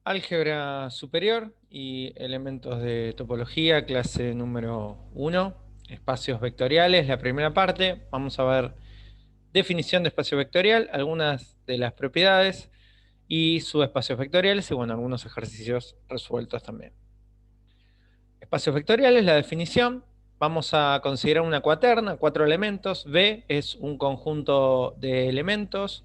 Álgebra superior y elementos de topología, clase número 1, espacios vectoriales, la primera parte. Vamos a ver definición de espacio vectorial, algunas de las propiedades y subespacios vectoriales y bueno, algunos ejercicios resueltos también. Espacios vectoriales, la definición. Vamos a considerar una cuaterna, 4 elementos. V es un conjunto de elementos.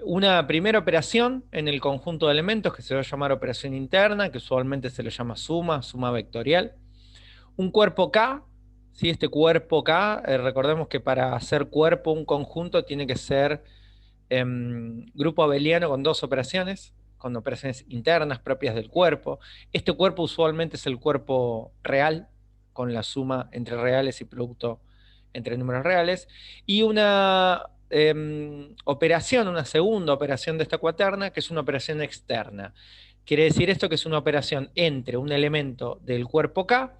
Una primera operación en el conjunto de elementos que se va a llamar operación interna, que usualmente se le llama suma vectorial. Un cuerpo K, ¿sí? Este cuerpo K, recordemos que para hacer cuerpo un conjunto tiene que ser grupo abeliano con operaciones internas propias del cuerpo. Este cuerpo usualmente es el cuerpo real, con la suma entre reales y producto entre números reales. Y una operación, una segunda operación de esta cuaterna, que es una operación externa. Quiere decir esto que es una operación entre un elemento del cuerpo K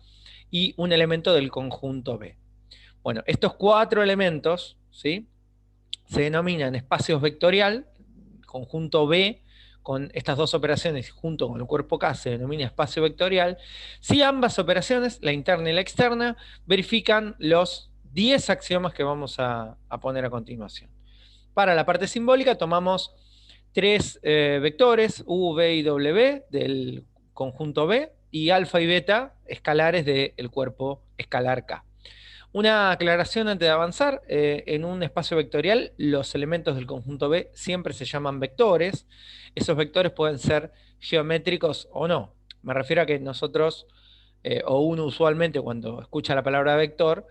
y un elemento del conjunto B. Bueno, estos 4 elementos, ¿sí?, se denominan espacios vectorial, conjunto B, con estas dos operaciones junto con el cuerpo K se denomina espacio vectorial, si ambas operaciones, la interna y la externa, verifican los 10 axiomas que vamos a poner a continuación. Para la parte simbólica tomamos 3 vectores, U, V y W, del conjunto B, y alfa y beta, escalares del cuerpo escalar K. Una aclaración antes de avanzar, en un espacio vectorial los elementos del conjunto B siempre se llaman vectores. Esos vectores pueden ser geométricos o no. Me refiero a que nosotros, o uno usualmente cuando escucha la palabra vector,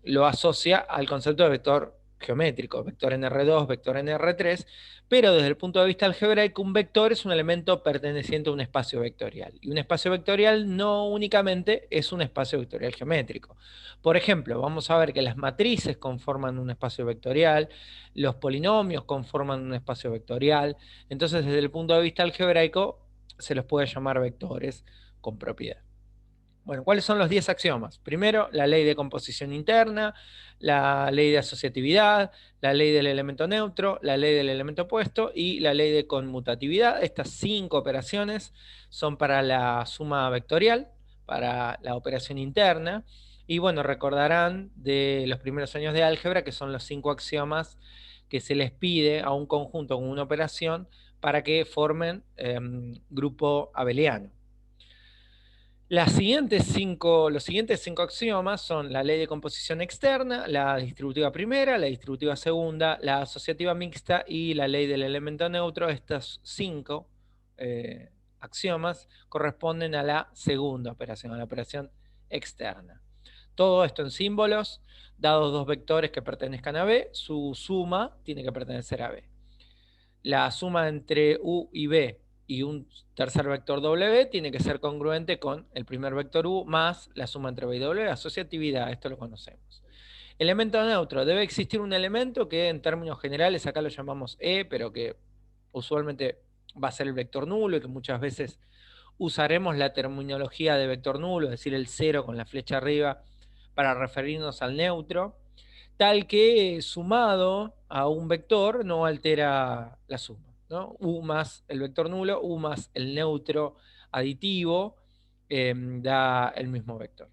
lo asocia al concepto de vector geométrico, vector en R2, vector en R3, pero desde el punto de vista algebraico un vector es un elemento perteneciente a un espacio vectorial. Y un espacio vectorial no únicamente es un espacio vectorial geométrico. Por ejemplo, vamos a ver que las matrices conforman un espacio vectorial, los polinomios conforman un espacio vectorial, entonces desde el punto de vista algebraico se los puede llamar vectores con propiedad. Bueno, ¿cuáles son los 10 axiomas? Primero, la ley de composición interna, la ley de asociatividad, la ley del elemento neutro, la ley del elemento opuesto y la ley de conmutatividad. Estas 5 operaciones son para la suma vectorial, para la operación interna. Y bueno, recordarán de los primeros años de álgebra que son los 5 axiomas que se les pide a un conjunto con una operación para que formen grupo abeliano. Los siguientes 5 axiomas son la ley de composición externa, la distributiva primera, la distributiva segunda, la asociativa mixta y la ley del elemento neutro. Estos 5 axiomas corresponden a la segunda operación, a la operación externa. Todo esto en símbolos, dados dos vectores que pertenezcan a B, su suma tiene que pertenecer a B. La suma entre U y B y un tercer vector W tiene que ser congruente con el primer vector U más la suma entre B y W, asociatividad, esto lo conocemos. Elemento neutro, debe existir un elemento que en términos generales acá lo llamamos E, pero que usualmente va a ser el vector nulo y que muchas veces usaremos la terminología de vector nulo, es decir, el 0 con la flecha arriba, para referirnos al neutro, tal que sumado a un vector no altera la suma, ¿no? U más el vector nulo, U más el neutro aditivo, da el mismo vector.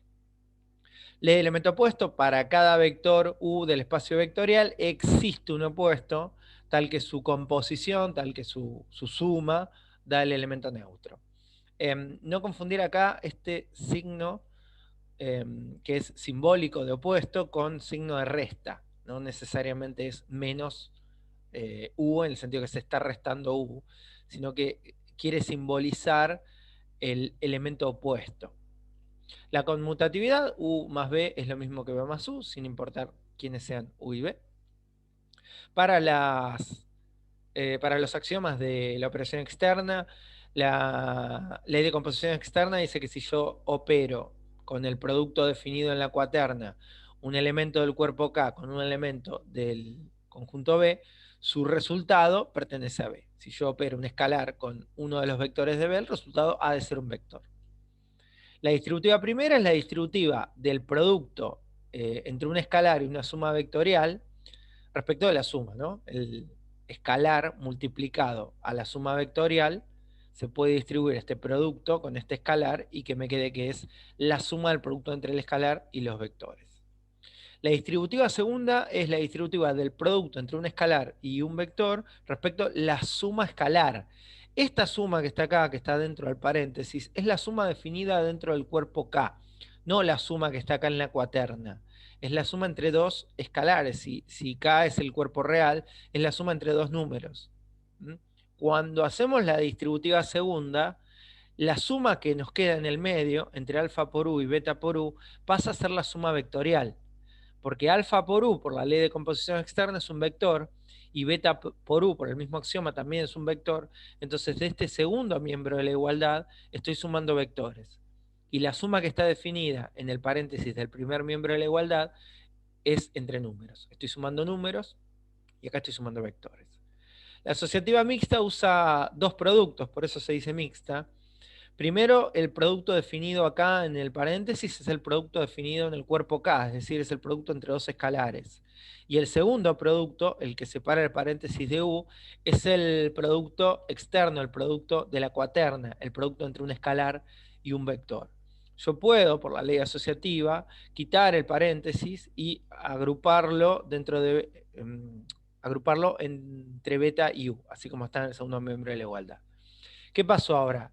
Ley del elemento opuesto, para cada vector U del espacio vectorial existe un opuesto, tal que su composición, tal que su suma, da el elemento neutro. No confundir acá este signo que es simbólico de opuesto con signo de resta. No necesariamente es menos U en el sentido que se está restando U, sino que quiere simbolizar el elemento opuesto. La conmutatividad, U más B es lo mismo que B más U, sin importar quiénes sean U y B. Para los axiomas de la operación externa, la ley de composición externa dice que si yo opero con el producto definido en la cuaterna un elemento del cuerpo K con un elemento del conjunto B, su resultado pertenece a B. Si yo opero un escalar con uno de los vectores de B, el resultado ha de ser un vector. La distributiva primera es la distributiva del producto entre un escalar y una suma vectorial respecto de la suma, ¿no? El escalar multiplicado a la suma vectorial se puede distribuir este producto con este escalar y que me quede que es la suma del producto entre el escalar y los vectores. La distributiva segunda es la distributiva del producto entre un escalar y un vector respecto a la suma escalar. Esta suma que está acá, que está dentro del paréntesis, es la suma definida dentro del cuerpo K, no la suma que está acá en la cuaterna. Es la suma entre dos escalares. Si K es el cuerpo real, es la suma entre dos números. Cuando hacemos la distributiva segunda, la suma que nos queda en el medio, entre alfa por u y beta por u, pasa a ser la suma vectorial. Porque alfa por u, por la ley de composición externa, es un vector, y beta por u, por el mismo axioma, también es un vector. Entonces, de este segundo miembro de la igualdad, estoy sumando vectores. Y la suma que está definida en el paréntesis del primer miembro de la igualdad es entre números. Estoy sumando números y acá estoy sumando vectores. La asociativa mixta usa dos productos, por eso se dice mixta. Primero, el producto definido acá en el paréntesis es el producto definido en el cuerpo K, es decir, es el producto entre dos escalares. Y el segundo producto, el que separa el paréntesis de U, es el producto externo, el producto de la cuaterna, el producto entre un escalar y un vector. Yo puedo, por la ley asociativa, quitar el paréntesis y agruparlo agruparlo entre beta y U, así como está en el segundo miembro de la igualdad. ¿Qué pasó ahora?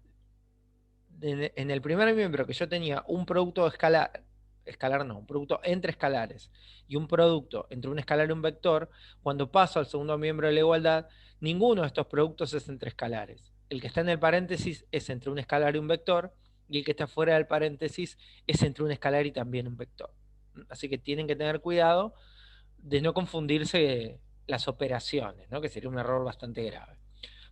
En el primer miembro que yo tenía un producto un producto entre escalares y un producto entre un escalar y un vector, cuando paso al segundo miembro de la igualdad, ninguno de estos productos es entre escalares. El que está en el paréntesis es entre un escalar y un vector, y el que está fuera del paréntesis es entre un escalar y también un vector. Así que tienen que tener cuidado de no confundirse las operaciones, ¿no? Que sería un error bastante grave.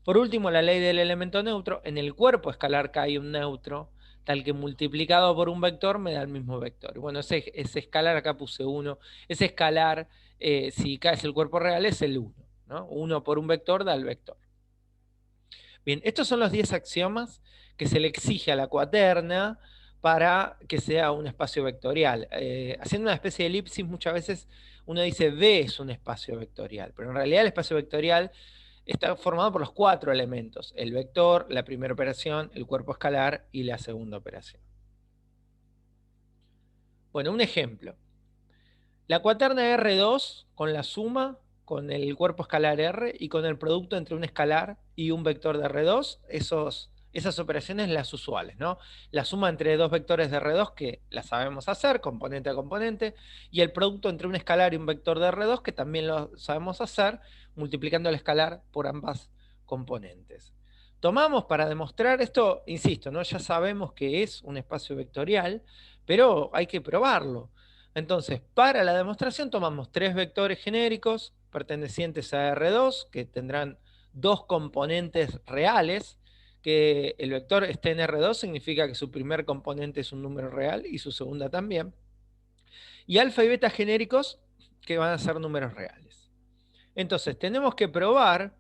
Por último, la ley del elemento neutro. En el cuerpo escalar K hay un neutro, tal que multiplicado por un vector me da el mismo vector. Bueno, ese escalar acá puse 1. Ese escalar, si K es el cuerpo real, es el 1. ¿no? 1 por un vector da el vector. Bien, estos son los 10 axiomas que se le exige a la cuaterna para que sea un espacio vectorial. Haciendo una especie de elipsis, muchas veces uno dice V es un espacio vectorial, pero en realidad el espacio vectorial está formado por los 4 elementos: el vector, la primera operación, el cuerpo escalar y la segunda operación. Bueno, un ejemplo. La cuaterna R2 con la suma, con el cuerpo escalar R y con el producto entre un escalar y un vector de R2, esas operaciones las usuales, ¿no? La suma entre dos vectores de R2 que la sabemos hacer, componente a componente, y el producto entre un escalar y un vector de R2 que también lo sabemos hacer, multiplicando el escalar por ambas componentes. Tomamos para demostrar esto, insisto, ¿no? Ya sabemos que es un espacio vectorial, pero hay que probarlo. Entonces, para la demostración tomamos 3 vectores genéricos pertenecientes a R2, que tendrán 2 componentes reales. Que el vector esté en R2 significa que su primer componente es un número real y su segunda también. Y alfa y beta genéricos, que van a ser números reales. Entonces, tenemos que probar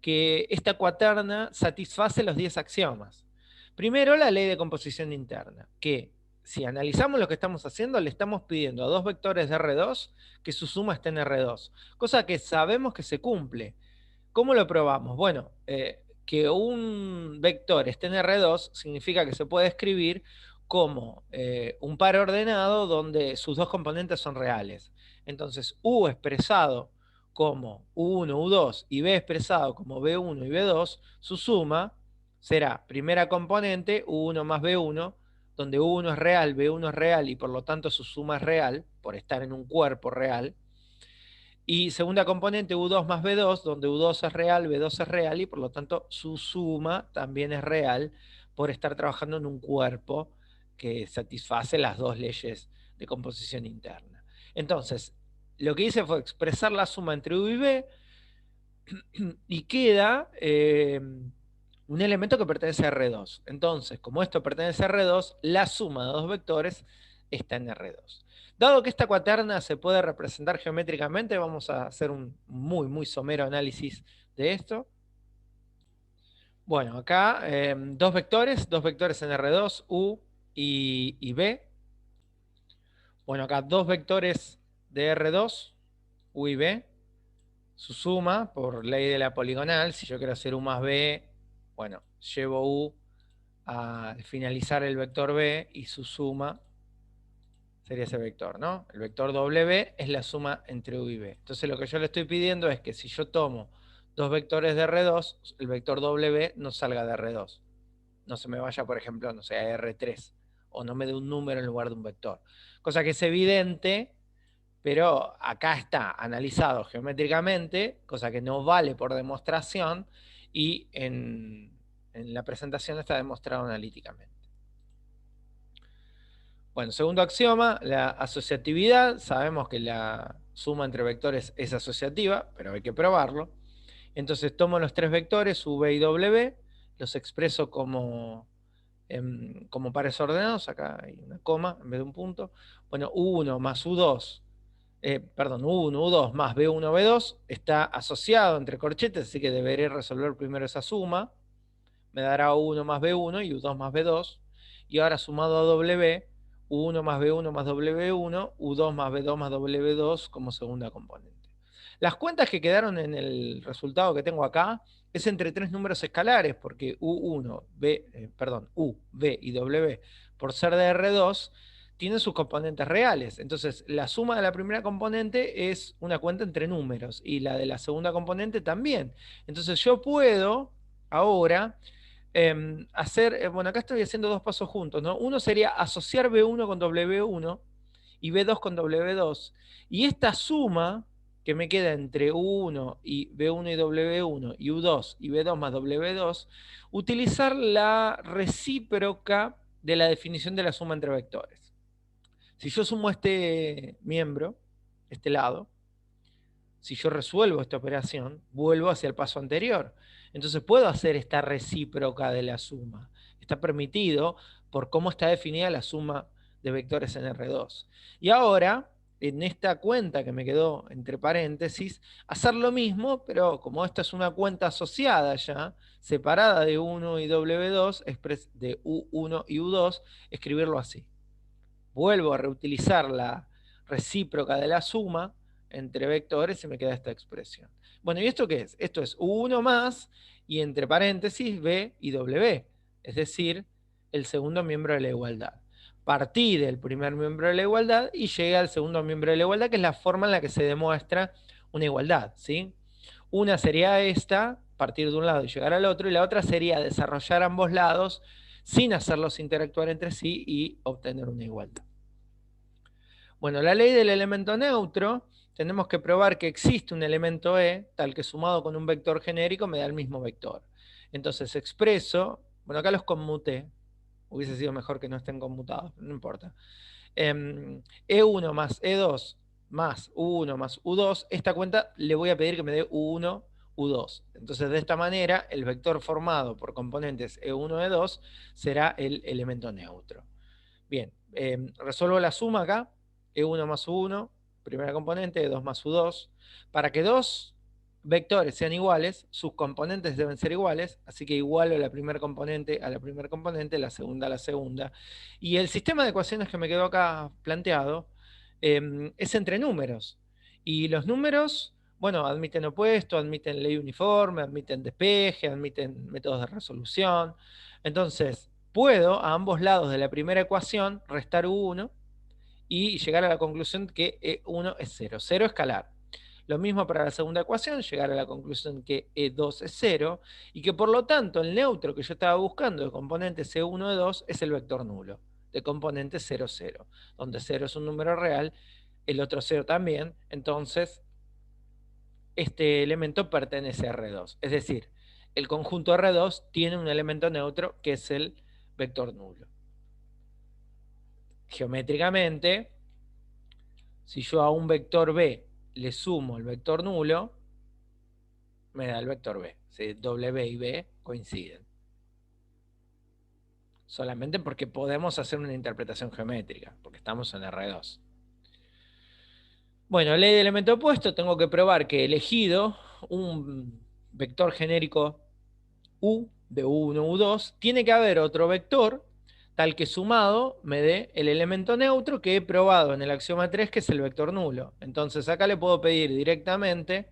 que esta cuaterna satisface los 10 axiomas. Primero, la ley de composición interna, que si analizamos lo que estamos haciendo, le estamos pidiendo a dos vectores de R2 que su suma esté en R2, cosa que sabemos que se cumple. ¿Cómo lo probamos? Bueno, que un vector esté en R2 significa que se puede escribir como un par ordenado donde sus dos componentes son reales. Entonces, U expresado como U1, U2 y B expresado como B1 y B2, su suma será primera componente U1 más B1, donde U1 es real, B1 es real y por lo tanto su suma es real, por estar en un cuerpo real. Y segunda componente U2 más B2, donde U2 es real, B2 es real y por lo tanto su suma también es real por estar trabajando en un cuerpo que satisface las dos leyes de composición interna. Entonces, lo que hice fue expresar la suma entre U y B y queda un elemento que pertenece a R2. Entonces, como esto pertenece a R2, la suma de dos vectores está en R2. Dado que esta cuaterna se puede representar geométricamente, vamos a hacer un muy somero análisis de esto. Bueno, acá dos vectores en R2, U y B. Bueno, acá dos vectores de R2, U y B. Su suma, por ley de la poligonal, si yo quiero hacer U más B, Bueno, llevo U a finalizar el vector B y su suma sería ese vector, ¿no? El vector W es la suma entre U y B. Entonces lo que yo le estoy pidiendo es que si yo tomo dos vectores de R2, el vector W no salga de R2. No se me vaya, por ejemplo, no sé, a R3. O no me dé un número en lugar de un vector. Cosa que es evidente, pero acá está analizado geométricamente, cosa que no vale por demostración, y en la presentación está demostrado analíticamente. Bueno, segundo axioma, la asociatividad. Sabemos que la suma entre vectores es asociativa, pero hay que probarlo. Entonces tomo los tres vectores, V y W, los expreso como pares ordenados. Acá hay una coma en vez de un punto. Bueno, U1 más U2, perdón, U1, U2 más B1, B2 está asociado entre corchetes, así que deberé resolver primero esa suma. Me dará U1 más B1 y U2 más B2. Y ahora sumado a W, U1 más B1 más W1, U2 más B2 más W2 como segunda componente. Las cuentas que quedaron en el resultado que tengo acá es entre tres números escalares, porque U1, U, B y W, por ser de R2, tienen sus componentes reales. Entonces, la suma de la primera componente es una cuenta entre números y la de la segunda componente también. Entonces, yo puedo ahora bueno, acá estoy haciendo dos pasos juntos, ¿no? Uno sería asociar B1 con W1 y B2 con W2. Y esta suma que me queda entre U1 y B1 y W1 y U2 y B2 más W2, utilizar la recíproca de la definición de la suma entre vectores. Si yo sumo este miembro, este lado, si yo resuelvo esta operación, vuelvo hacia el paso anterior. Entonces puedo hacer esta recíproca de la suma. Está permitido por cómo está definida la suma de vectores en R2. Y ahora, en esta cuenta que me quedó entre paréntesis, hacer lo mismo, pero como esta es una cuenta asociada ya, separada de 1 y W2, de U1 y U2, escribirlo así. Vuelvo a reutilizar la recíproca de la suma entre vectores y me queda esta expresión. Bueno, ¿y esto qué es? Esto es U1 más y entre paréntesis B y W, es decir, el segundo miembro de la igualdad. Partí del primer miembro de la igualdad y llegué al segundo miembro de la igualdad, que es la forma en la que se demuestra una igualdad, ¿sí? Una sería esta, partir de un lado y llegar al otro, y la otra sería desarrollar ambos lados sin hacerlos interactuar entre sí y obtener una igualdad. Bueno, la ley del elemento neutro, tenemos que probar que existe un elemento E, tal que sumado con un vector genérico me da el mismo vector. Entonces expreso, bueno, acá los conmuté, hubiese sido mejor que no estén conmutados, no importa. E1 más E2 más U1 más U2, esta cuenta le voy a pedir que me dé U1, U2. Entonces, de esta manera, el vector formado por componentes E1, E2 será el elemento neutro. Bien, resuelvo la suma acá, E1 más U1, primera componente, E2 más U2. Para que dos vectores sean iguales, sus componentes deben ser iguales, así que igualo la primera componente a la primera componente, la segunda a la segunda. Y el sistema de ecuaciones que me quedó acá planteado es entre números. Y los números, bueno, admiten opuesto, admiten ley uniforme, admiten despeje, admiten métodos de resolución. Entonces, puedo a ambos lados de la primera ecuación restar U1 y llegar a la conclusión que E1 es 0. 0 escalar. Lo mismo para la segunda ecuación, llegar a la conclusión que E2 es 0 y que por lo tanto el neutro que yo estaba buscando de componentes E1, E2 es el vector nulo de componente 0, 0, donde 0 es un número real, el otro 0 también, entonces este elemento pertenece a R2. Es decir, el conjunto R2 tiene un elemento neutro que es el vector nulo. Geométricamente, si yo a un vector B le sumo el vector nulo, me da el vector B. ¿Sí? W y B coinciden. Solamente porque podemos hacer una interpretación geométrica, porque estamos en R2. Bueno, ley de elemento opuesto, tengo que probar que elegido un vector genérico U de U1, U2, tiene que haber otro vector tal que sumado me dé el elemento neutro que he probado en el axioma 3, que es el vector nulo. Entonces acá le puedo pedir directamente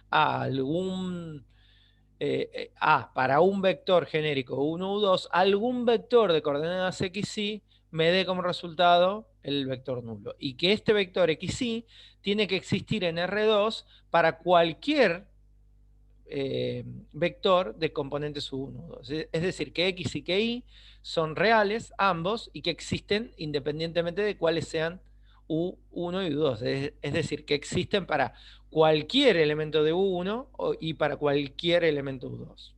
a algún para un vector genérico U1, U2, algún vector de coordenadas XY me dé como resultado el vector nulo. Y que este vector XY tiene que existir en R2 para cualquier vector de componentes U1, U2. Es decir, que X y que Y son reales, ambos, y que existen independientemente de cuáles sean U1 y U2. Es decir, que existen para cualquier elemento de U1 y para cualquier elemento U2.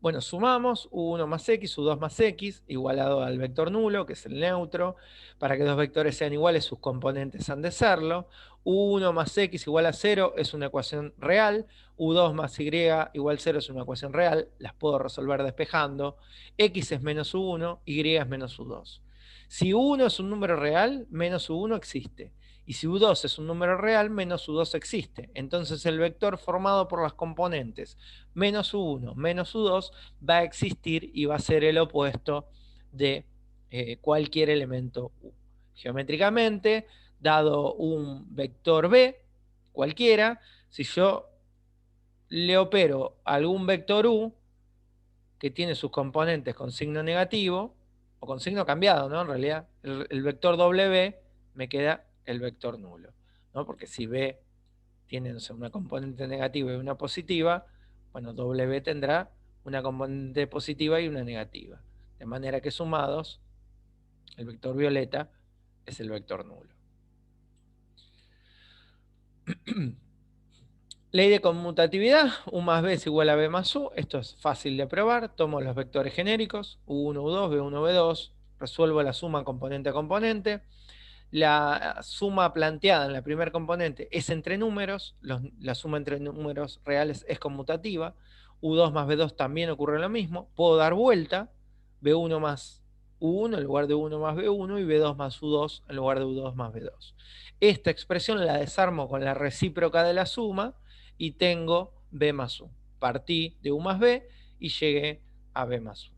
Bueno, sumamos U1 más X, U2 más X, igualado al vector nulo, que es el neutro. Para que dos vectores sean iguales, sus componentes han de serlo. U1 más X igual a 0 es una ecuación real. U2 más Y igual a 0 es una ecuación real. Las puedo resolver despejando. X es menos U1, Y es menos U2. Si U1 es un número real, menos U1 existe. Y si U2 es un número real, menos U2 existe. Entonces el vector formado por las componentes menos U1 menos U2 va a existir y va a ser el opuesto de cualquier elemento U. Geométricamente, dado un vector B, cualquiera, si yo le opero algún vector U que tiene sus componentes con signo negativo, o con signo cambiado, ¿no? En realidad, el vector W me queda el vector nulo, ¿no? Porque si B tiene, no sé, una componente negativa y una positiva, bueno, W tendrá una componente positiva y una negativa. De manera que sumados, el vector violeta es el vector nulo. Ley de conmutatividad, U más B es igual a B más U. Esto es fácil de probar. Tomo los vectores genéricos, U1, U2, B1, B2. Resuelvo la suma componente a componente. La suma planteada en la primera componente es entre números. La suma entre números reales es conmutativa. U2 más B2 también ocurre lo mismo. Puedo dar vuelta. B1 más U1 en lugar de U1 más B1 y B2 más U2 en lugar de U2 más B2. Esta expresión la desarmo con la recíproca de la suma y tengo B más U. Partí de U más B y llegué a B más U.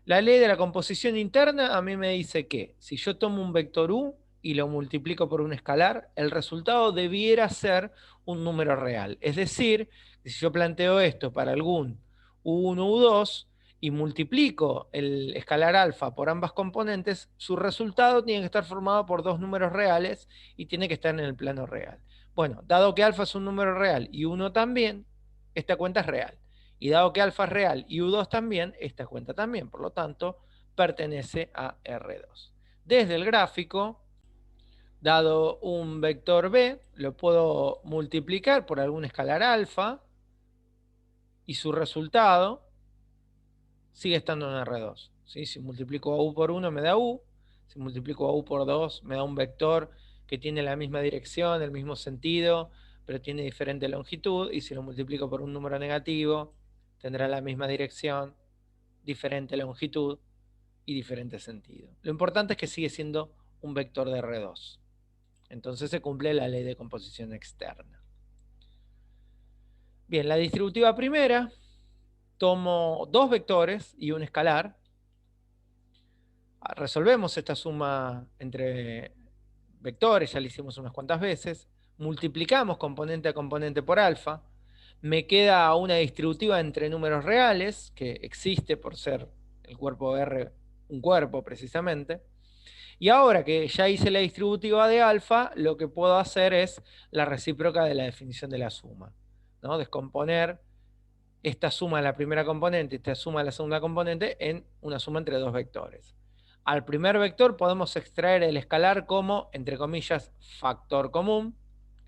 La ley de la composición interna a mí me dice que si yo tomo un vector U y lo multiplico por un escalar, el resultado debiera ser un número real. Es decir, si yo planteo esto para algún U1, U2 y multiplico el escalar alfa por ambas componentes, su resultado tiene que estar formado por dos números reales y tiene que estar en el plano real. Bueno, dado que alfa es un número real y 1 también, esta cuenta es real. Y dado que alfa es real y U2 también, esta cuenta también. Por lo tanto, pertenece a R2. Desde el gráfico, dado un vector B, lo puedo multiplicar por algún escalar alfa y su resultado sigue estando en R2. ¿Sí? Si multiplico a U por 1 me da U, si multiplico a U por 2 me da un vector que tiene la misma dirección, el mismo sentido, pero tiene diferente longitud, y si lo multiplico por un número negativo, tendrá la misma dirección, diferente longitud y diferente sentido. Lo importante es que sigue siendo un vector de R2. Entonces se cumple la ley de composición externa. Bien, la distributiva primera, tomo dos vectores y un escalar. Resolvemos esta suma entre vectores, ya la hicimos unas cuantas veces. Multiplicamos componente a componente por alfa. Me queda una distributiva entre números reales, que existe por ser el cuerpo R un cuerpo precisamente. Y ahora que ya hice la distributiva de alfa, lo que puedo hacer es la recíproca de la definición de la suma, ¿no? Descomponer esta suma de la primera componente y esta suma de la segunda componente en una suma entre dos vectores. Al primer vector podemos extraer el escalar como, entre comillas, factor común,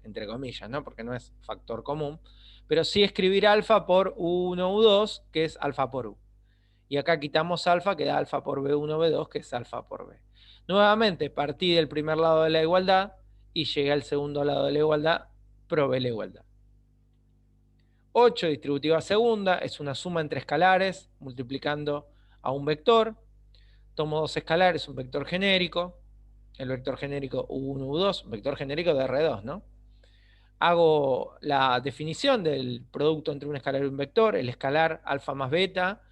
entre comillas, ¿no? Porque no es factor común, pero sí escribir alfa por U1, U2, que es alfa por U. Y acá quitamos alfa, que da alfa por B1, B2, que es alfa por B. Nuevamente, partí del primer lado de la igualdad y llegué al segundo lado de la igualdad, probé la igualdad. 8 distributiva segunda es una suma entre escalares multiplicando a un vector. Tomo dos escalares, un vector genérico, el vector genérico U1, U2, un vector genérico de R2, ¿no? Hago la definición del producto entre un escalar y un vector, el escalar alfa más beta,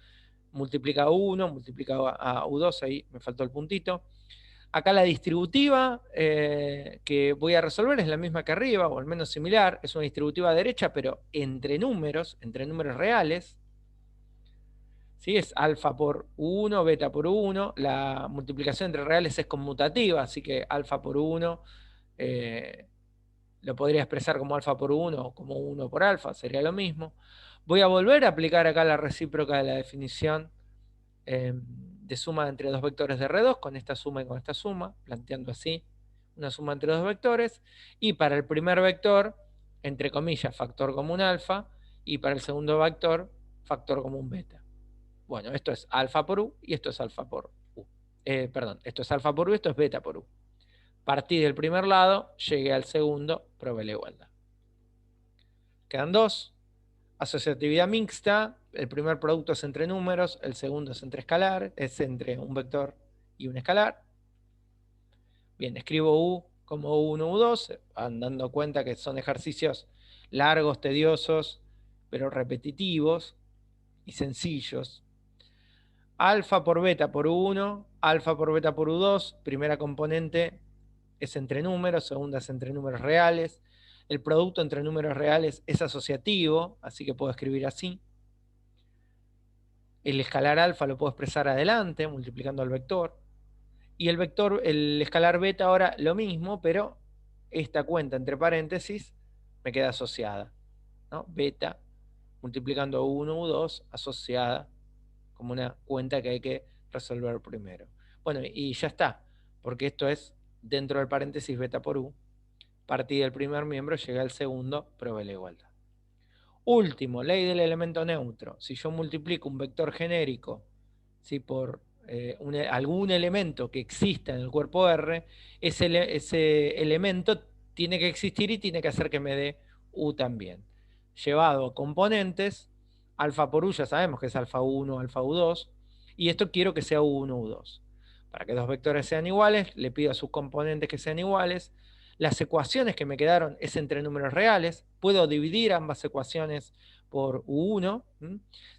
multiplica a 1, multiplica a U2, ahí me faltó el puntito. Acá la distributiva que voy a resolver es la misma que arriba, o al menos similar. Es una distributiva derecha, pero entre números reales. ¿Sí? Es alfa por U1, beta por U1. La multiplicación entre reales es conmutativa, así que alfa por U1 lo podría expresar como alfa por U1 o como 1 por alfa, sería lo mismo. Voy a volver a aplicar acá la recíproca de la definición de suma entre dos vectores de R2, con esta suma y con esta suma, planteando así una suma entre dos vectores, y para el primer vector, entre comillas, factor común alfa, y para el segundo vector, factor común beta. Bueno, esto es alfa por U y esto es alfa por U. Perdón, esto es alfa por U y esto es beta por U. Partí del primer lado, llegué al segundo, probé la igualdad. Quedan dos. Asociatividad mixta, el primer producto es entre números, el segundo es entre escalar, es entre un vector y un escalar. Bien, escribo U como U1, U2, van dando cuenta que son ejercicios largos, tediosos, pero repetitivos y sencillos. Alfa por beta por U1, alfa por beta por U2, primera componente es entre números, segunda es entre números reales. El producto entre números reales es asociativo, así que puedo escribir así. El escalar alfa lo puedo expresar adelante, multiplicando al vector. Y el vector, el escalar beta ahora lo mismo, pero esta cuenta entre paréntesis me queda asociada, ¿no? Beta multiplicando U1, U2, asociada como una cuenta que hay que resolver primero. Bueno, y ya está, porque esto es dentro del paréntesis beta por U. Partí del primer miembro, llegué al segundo, probé la igualdad. Último, ley del elemento neutro. Si yo multiplico un vector genérico, ¿sí?, por algún elemento que exista en el cuerpo R, ese elemento tiene que existir y tiene que hacer que me dé U también. Llevado a componentes, alfa por U ya sabemos que es alfa U1, alfa U2, y esto quiero que sea U1, U2. Para que dos vectores sean iguales, le pido a sus componentes que sean iguales. Las ecuaciones que me quedaron es entre números reales. Puedo dividir ambas ecuaciones por U1.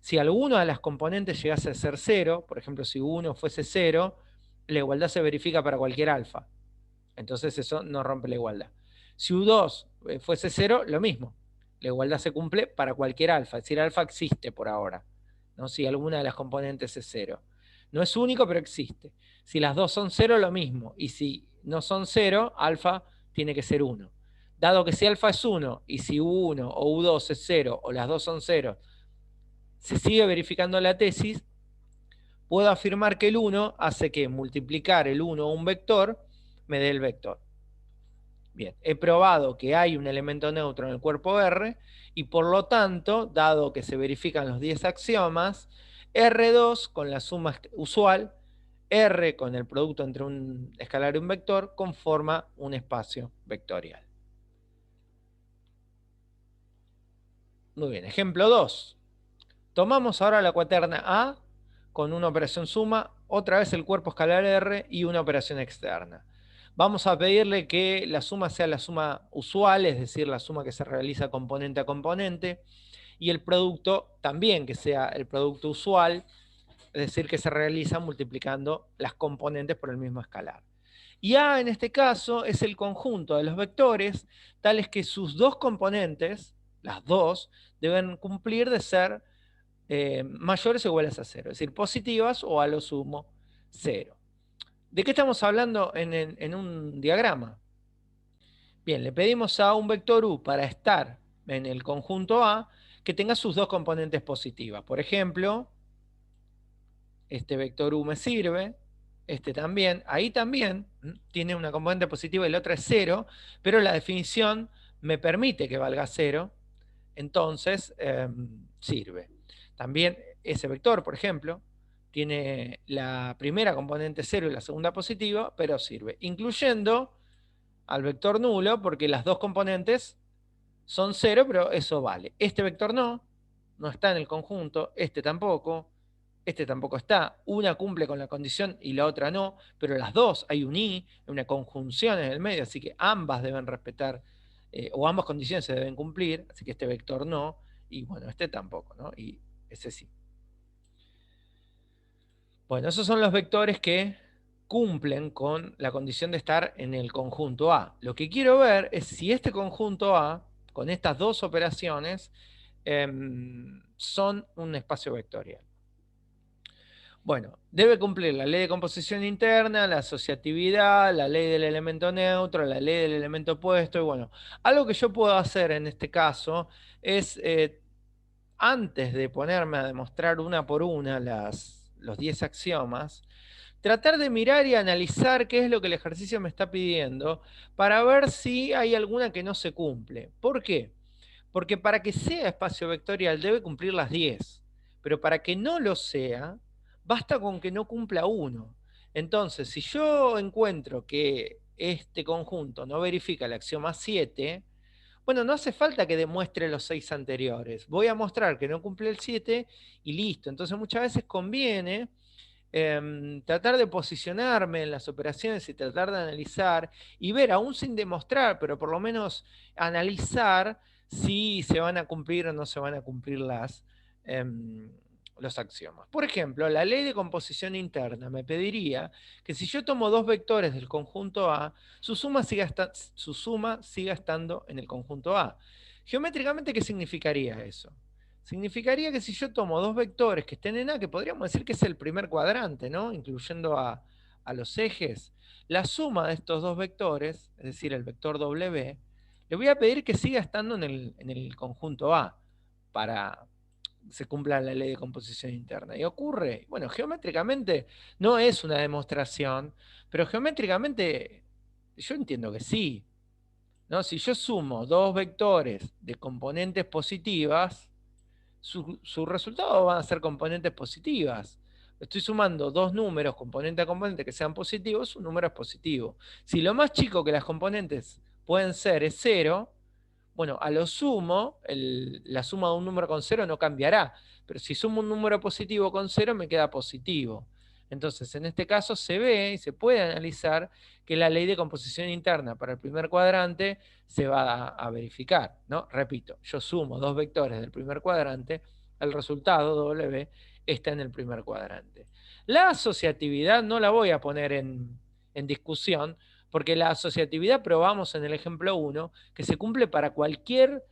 Si alguna de las componentes llegase a ser 0, por ejemplo, si U1 fuese 0, la igualdad se verifica para cualquier alfa. Entonces eso no rompe la igualdad. Si U2 fuese 0, lo mismo. La igualdad se cumple para cualquier alfa. Es decir, alfa existe por ahora, ¿no? Si alguna de las componentes es 0. No es único, pero existe. Si las dos son 0, lo mismo. Y si no son 0, alfa tiene que ser 1. Dado que si alfa es 1 y si U1 o U2 es 0 o las dos son 0, se sigue verificando la tesis, puedo afirmar que el 1 hace que multiplicar el 1 a un vector me dé el vector. Bien, he probado que hay un elemento neutro en el cuerpo R y por lo tanto, dado que se verifican los 10 axiomas, R2 con la suma usual, R con el producto entre un escalar y un vector, conforma un espacio vectorial. Muy bien, ejemplo 2. Tomamos ahora la cuaterna A con una operación suma, otra vez el cuerpo escalar R y una operación externa. Vamos a pedirle que la suma sea la suma usual, es decir, la suma que se realiza componente a componente, y el producto también que sea el producto usual, es decir, que se realiza multiplicando las componentes por el mismo escalar. Y A en este caso es el conjunto de los vectores, tales que sus dos componentes, las dos, deben cumplir de ser mayores o iguales a 0, es decir, positivas o a lo sumo 0. ¿De qué estamos hablando en un diagrama? Bien, le pedimos a un vector U para estar en el conjunto A que tenga sus dos componentes positivas. Por ejemplo, este vector U me sirve, este también, ahí también tiene una componente positiva y la otra es 0, pero la definición me permite que valga 0, entonces sirve. También ese vector, por ejemplo, tiene la primera componente 0 y la segunda positiva, pero sirve, incluyendo al vector nulo, porque las dos componentes son 0, pero eso vale. Este vector no está en el conjunto, este tampoco está. Una cumple con la condición y la otra no, pero las dos hay un y, una conjunción en el medio, así que ambas deben respetar, o ambas condiciones se deben cumplir, así que este vector no, y bueno, este tampoco, ¿no? Y ese sí. Bueno, esos son los vectores que cumplen con la condición de estar en el conjunto A. Lo que quiero ver es si este conjunto A, con estas dos operaciones, son un espacio vectorial. Bueno, debe cumplir la ley de composición interna, la asociatividad, la ley del elemento neutro, la ley del elemento opuesto. Y bueno, algo que yo puedo hacer en este caso es, antes de ponerme a demostrar una por una los 10 axiomas, tratar de mirar y analizar qué es lo que el ejercicio me está pidiendo para ver si hay alguna que no se cumple. ¿Por qué? Porque para que sea espacio vectorial debe cumplir las 10, pero para que no lo sea, basta con que no cumpla uno. Entonces, si yo encuentro que este conjunto no verifica el axioma 7, bueno, no hace falta que demuestre los 6 anteriores. Voy a mostrar que no cumple el 7 y listo. Entonces muchas veces conviene tratar de posicionarme en las operaciones y tratar de analizar y ver, aún sin demostrar, pero por lo menos analizar si se van a cumplir o no se van a cumplir los axiomas. Por ejemplo, la ley de composición interna me pediría que si yo tomo dos vectores del conjunto A, su suma siga estando en el conjunto A. Geométricamente, ¿qué significaría eso? Significaría que si yo tomo dos vectores que estén en A, que podríamos decir que es el primer cuadrante, ¿no? Incluyendo a los ejes, la suma de estos dos vectores, es decir, el vector W, le voy a pedir que siga estando en el conjunto A para que se cumpla la ley de composición interna. Y ocurre, bueno, geométricamente no es una demostración, pero geométricamente yo entiendo que sí, ¿no? Si yo sumo dos vectores de componentes positivas, su resultado van a ser componentes positivas. Estoy sumando dos números componente a componente que sean positivos, un número es positivo. Si lo más chico que las componentes pueden ser es cero, bueno, a lo sumo, la suma de un número con cero no cambiará, pero si sumo un número positivo con cero me queda positivo. Entonces, en este caso se ve y se puede analizar que la ley de composición interna para el primer cuadrante se va a verificar, ¿no? Repito, yo sumo dos vectores del primer cuadrante, el resultado W está en el primer cuadrante. La asociatividad no la voy a poner en discusión, porque la asociatividad probamos en el ejemplo 1 que se cumple para cualquier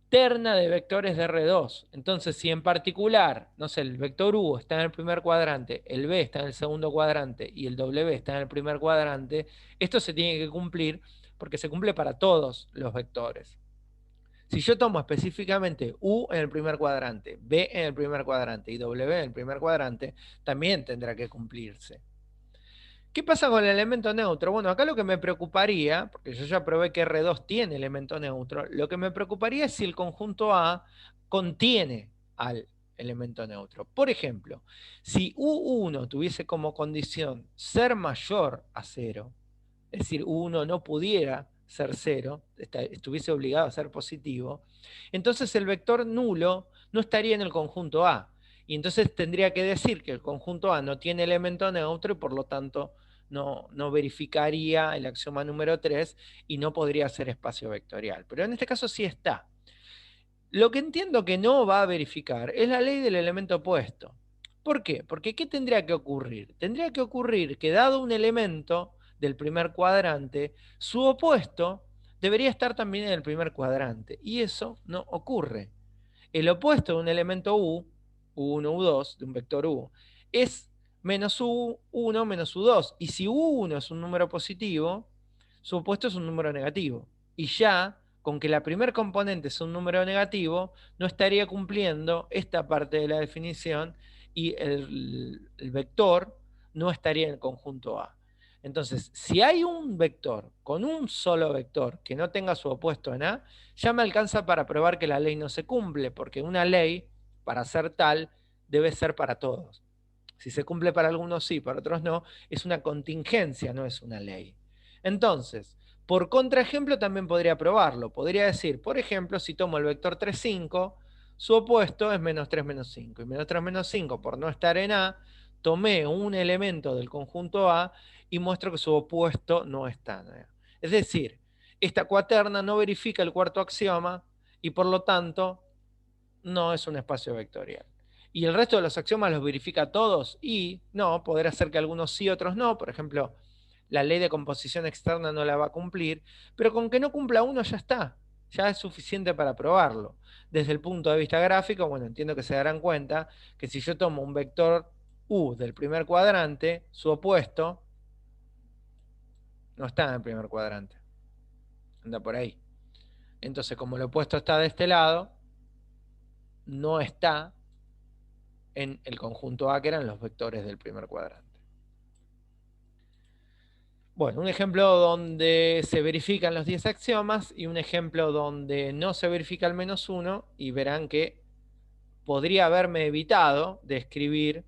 terna de vectores de R2. Entonces, si en particular, no sé, el vector U está en el primer cuadrante, el B está en el segundo cuadrante y el W está en el primer cuadrante, esto se tiene que cumplir porque se cumple para todos los vectores. Si yo tomo específicamente U en el primer cuadrante, B en el primer cuadrante y W en el primer cuadrante, también tendrá que cumplirse. ¿Qué pasa con el elemento neutro? Bueno, acá lo que me preocuparía, porque yo ya probé que R2 tiene elemento neutro, lo que me preocuparía es si el conjunto A contiene al elemento neutro. Por ejemplo, si U1 tuviese como condición ser mayor a 0, es decir, U1 no pudiera ser 0, estuviese obligado a ser positivo, entonces el vector nulo no estaría en el conjunto A. Y entonces tendría que decir que el conjunto A no tiene elemento neutro y por lo tanto no verificaría el axioma número 3 y no podría ser espacio vectorial. Pero en este caso sí está. Lo que entiendo que no va a verificar es la ley del elemento opuesto. ¿Por qué? Porque ¿qué tendría que ocurrir? Tendría que ocurrir que dado un elemento del primer cuadrante, su opuesto debería estar también en el primer cuadrante. Y eso no ocurre. El opuesto de un elemento U, U1, U2, de un vector U, es menos U1 menos U2. Y si U1 es un número positivo, su opuesto es un número negativo. Y ya, con que la primer componente es un número negativo, no estaría cumpliendo esta parte de la definición y el vector no estaría en el conjunto A. Entonces, si hay un vector con un solo vector que no tenga su opuesto en A, ya me alcanza para probar que la ley no se cumple, porque una ley, para ser tal, debe ser para todos. Si se cumple para algunos sí, para otros no, es una contingencia, no es una ley. Entonces, por contraejemplo también podría probarlo. Podría decir, por ejemplo, si tomo el vector 3, 5, su opuesto es menos 3, menos 5. Y menos 3, menos 5, por no estar en A, tomé un elemento del conjunto A y muestro que su opuesto no está en A. Es decir, esta cuaterna no verifica el cuarto axioma y por lo tanto no es un espacio vectorial. ¿Y el resto de los axiomas los verifica todos? Y no, podrá ser que algunos sí, otros no. Por ejemplo, la ley de composición externa no la va a cumplir, pero con que no cumpla uno ya está. Ya es suficiente para probarlo. Desde el punto de vista gráfico, bueno, entiendo que se darán cuenta que si yo tomo un vector U del primer cuadrante, su opuesto no está en el primer cuadrante. Anda por ahí. Entonces, como el opuesto está de este lado, no está en el conjunto A, que eran los vectores del primer cuadrante. Bueno, un ejemplo donde se verifican los 10 axiomas y un ejemplo donde no se verifica el menos 1, y verán que podría haberme evitado de escribir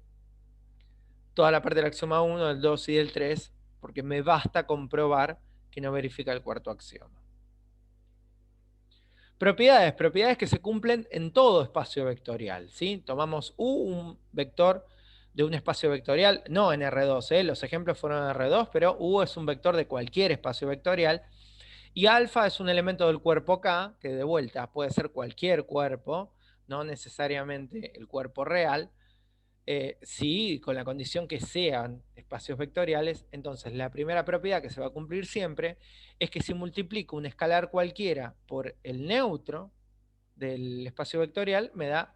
toda la parte del axioma 1, del 2 y del 3, porque me basta comprobar que no verifica el cuarto axioma. Propiedades que se cumplen en todo espacio vectorial, ¿sí? Tomamos U, un vector de un espacio vectorial, no en R2, los ejemplos fueron en R2, pero U es un vector de cualquier espacio vectorial, y alfa es un elemento del cuerpo K, que de vuelta puede ser cualquier cuerpo, no necesariamente el cuerpo real, sí, con la condición que sean espacios vectoriales. Entonces la primera propiedad que se va a cumplir siempre es que si multiplico un escalar cualquiera por el neutro del espacio vectorial, me da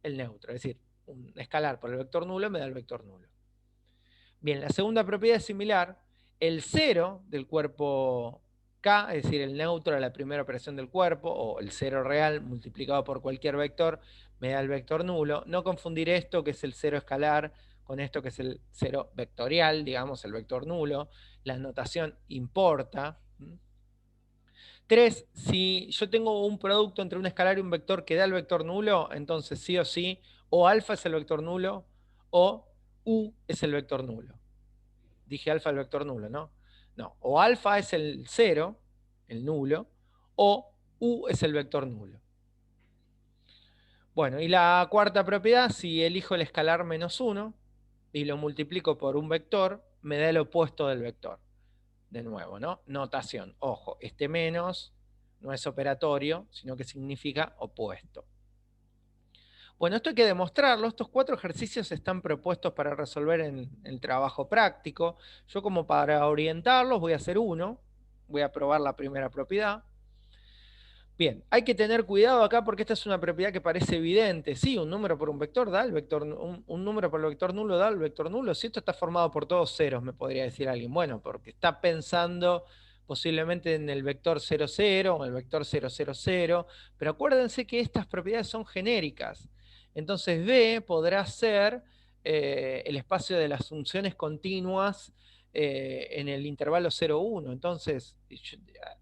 el neutro, es decir, un escalar por el vector nulo me da el vector nulo. Bien, la segunda propiedad es similar. El cero del cuerpo K, es decir, el neutro de la primera operación del cuerpo, o el cero real multiplicado por cualquier vector, me da el vector nulo. No confundir esto, que es el cero escalar, con esto, que es el cero vectorial, digamos, el vector nulo. La notación importa. 3, si yo tengo un producto entre un escalar y un vector que da el vector nulo, entonces sí o sí, o alfa es el vector nulo, o U es el vector nulo. Dije alfa el vector nulo, ¿no? No, o alfa es el 0, el nulo, o U es el vector nulo. Bueno, y la cuarta propiedad, si elijo el escalar menos 1 y lo multiplico por un vector, me da el opuesto del vector. De nuevo, ¿no? Notación. Ojo, este menos no es operatorio, sino que significa opuesto. Bueno, esto hay que demostrarlo. Estos 4 ejercicios están propuestos para resolver en el trabajo práctico. Yo, como para orientarlos, voy a hacer uno. Voy a probar la primera propiedad. Bien, hay que tener cuidado acá porque esta es una propiedad que parece evidente. Sí, un número por un vector da el vector, un número por el vector nulo da el vector nulo. Si esto está formado por todos ceros, me podría decir alguien. Bueno, porque está pensando posiblemente en el vector 0, 0 o en el vector 0, 0, 0. Pero acuérdense que estas propiedades son genéricas. Entonces B podrá ser el espacio de las funciones continuas en el intervalo 0, 1. Entonces,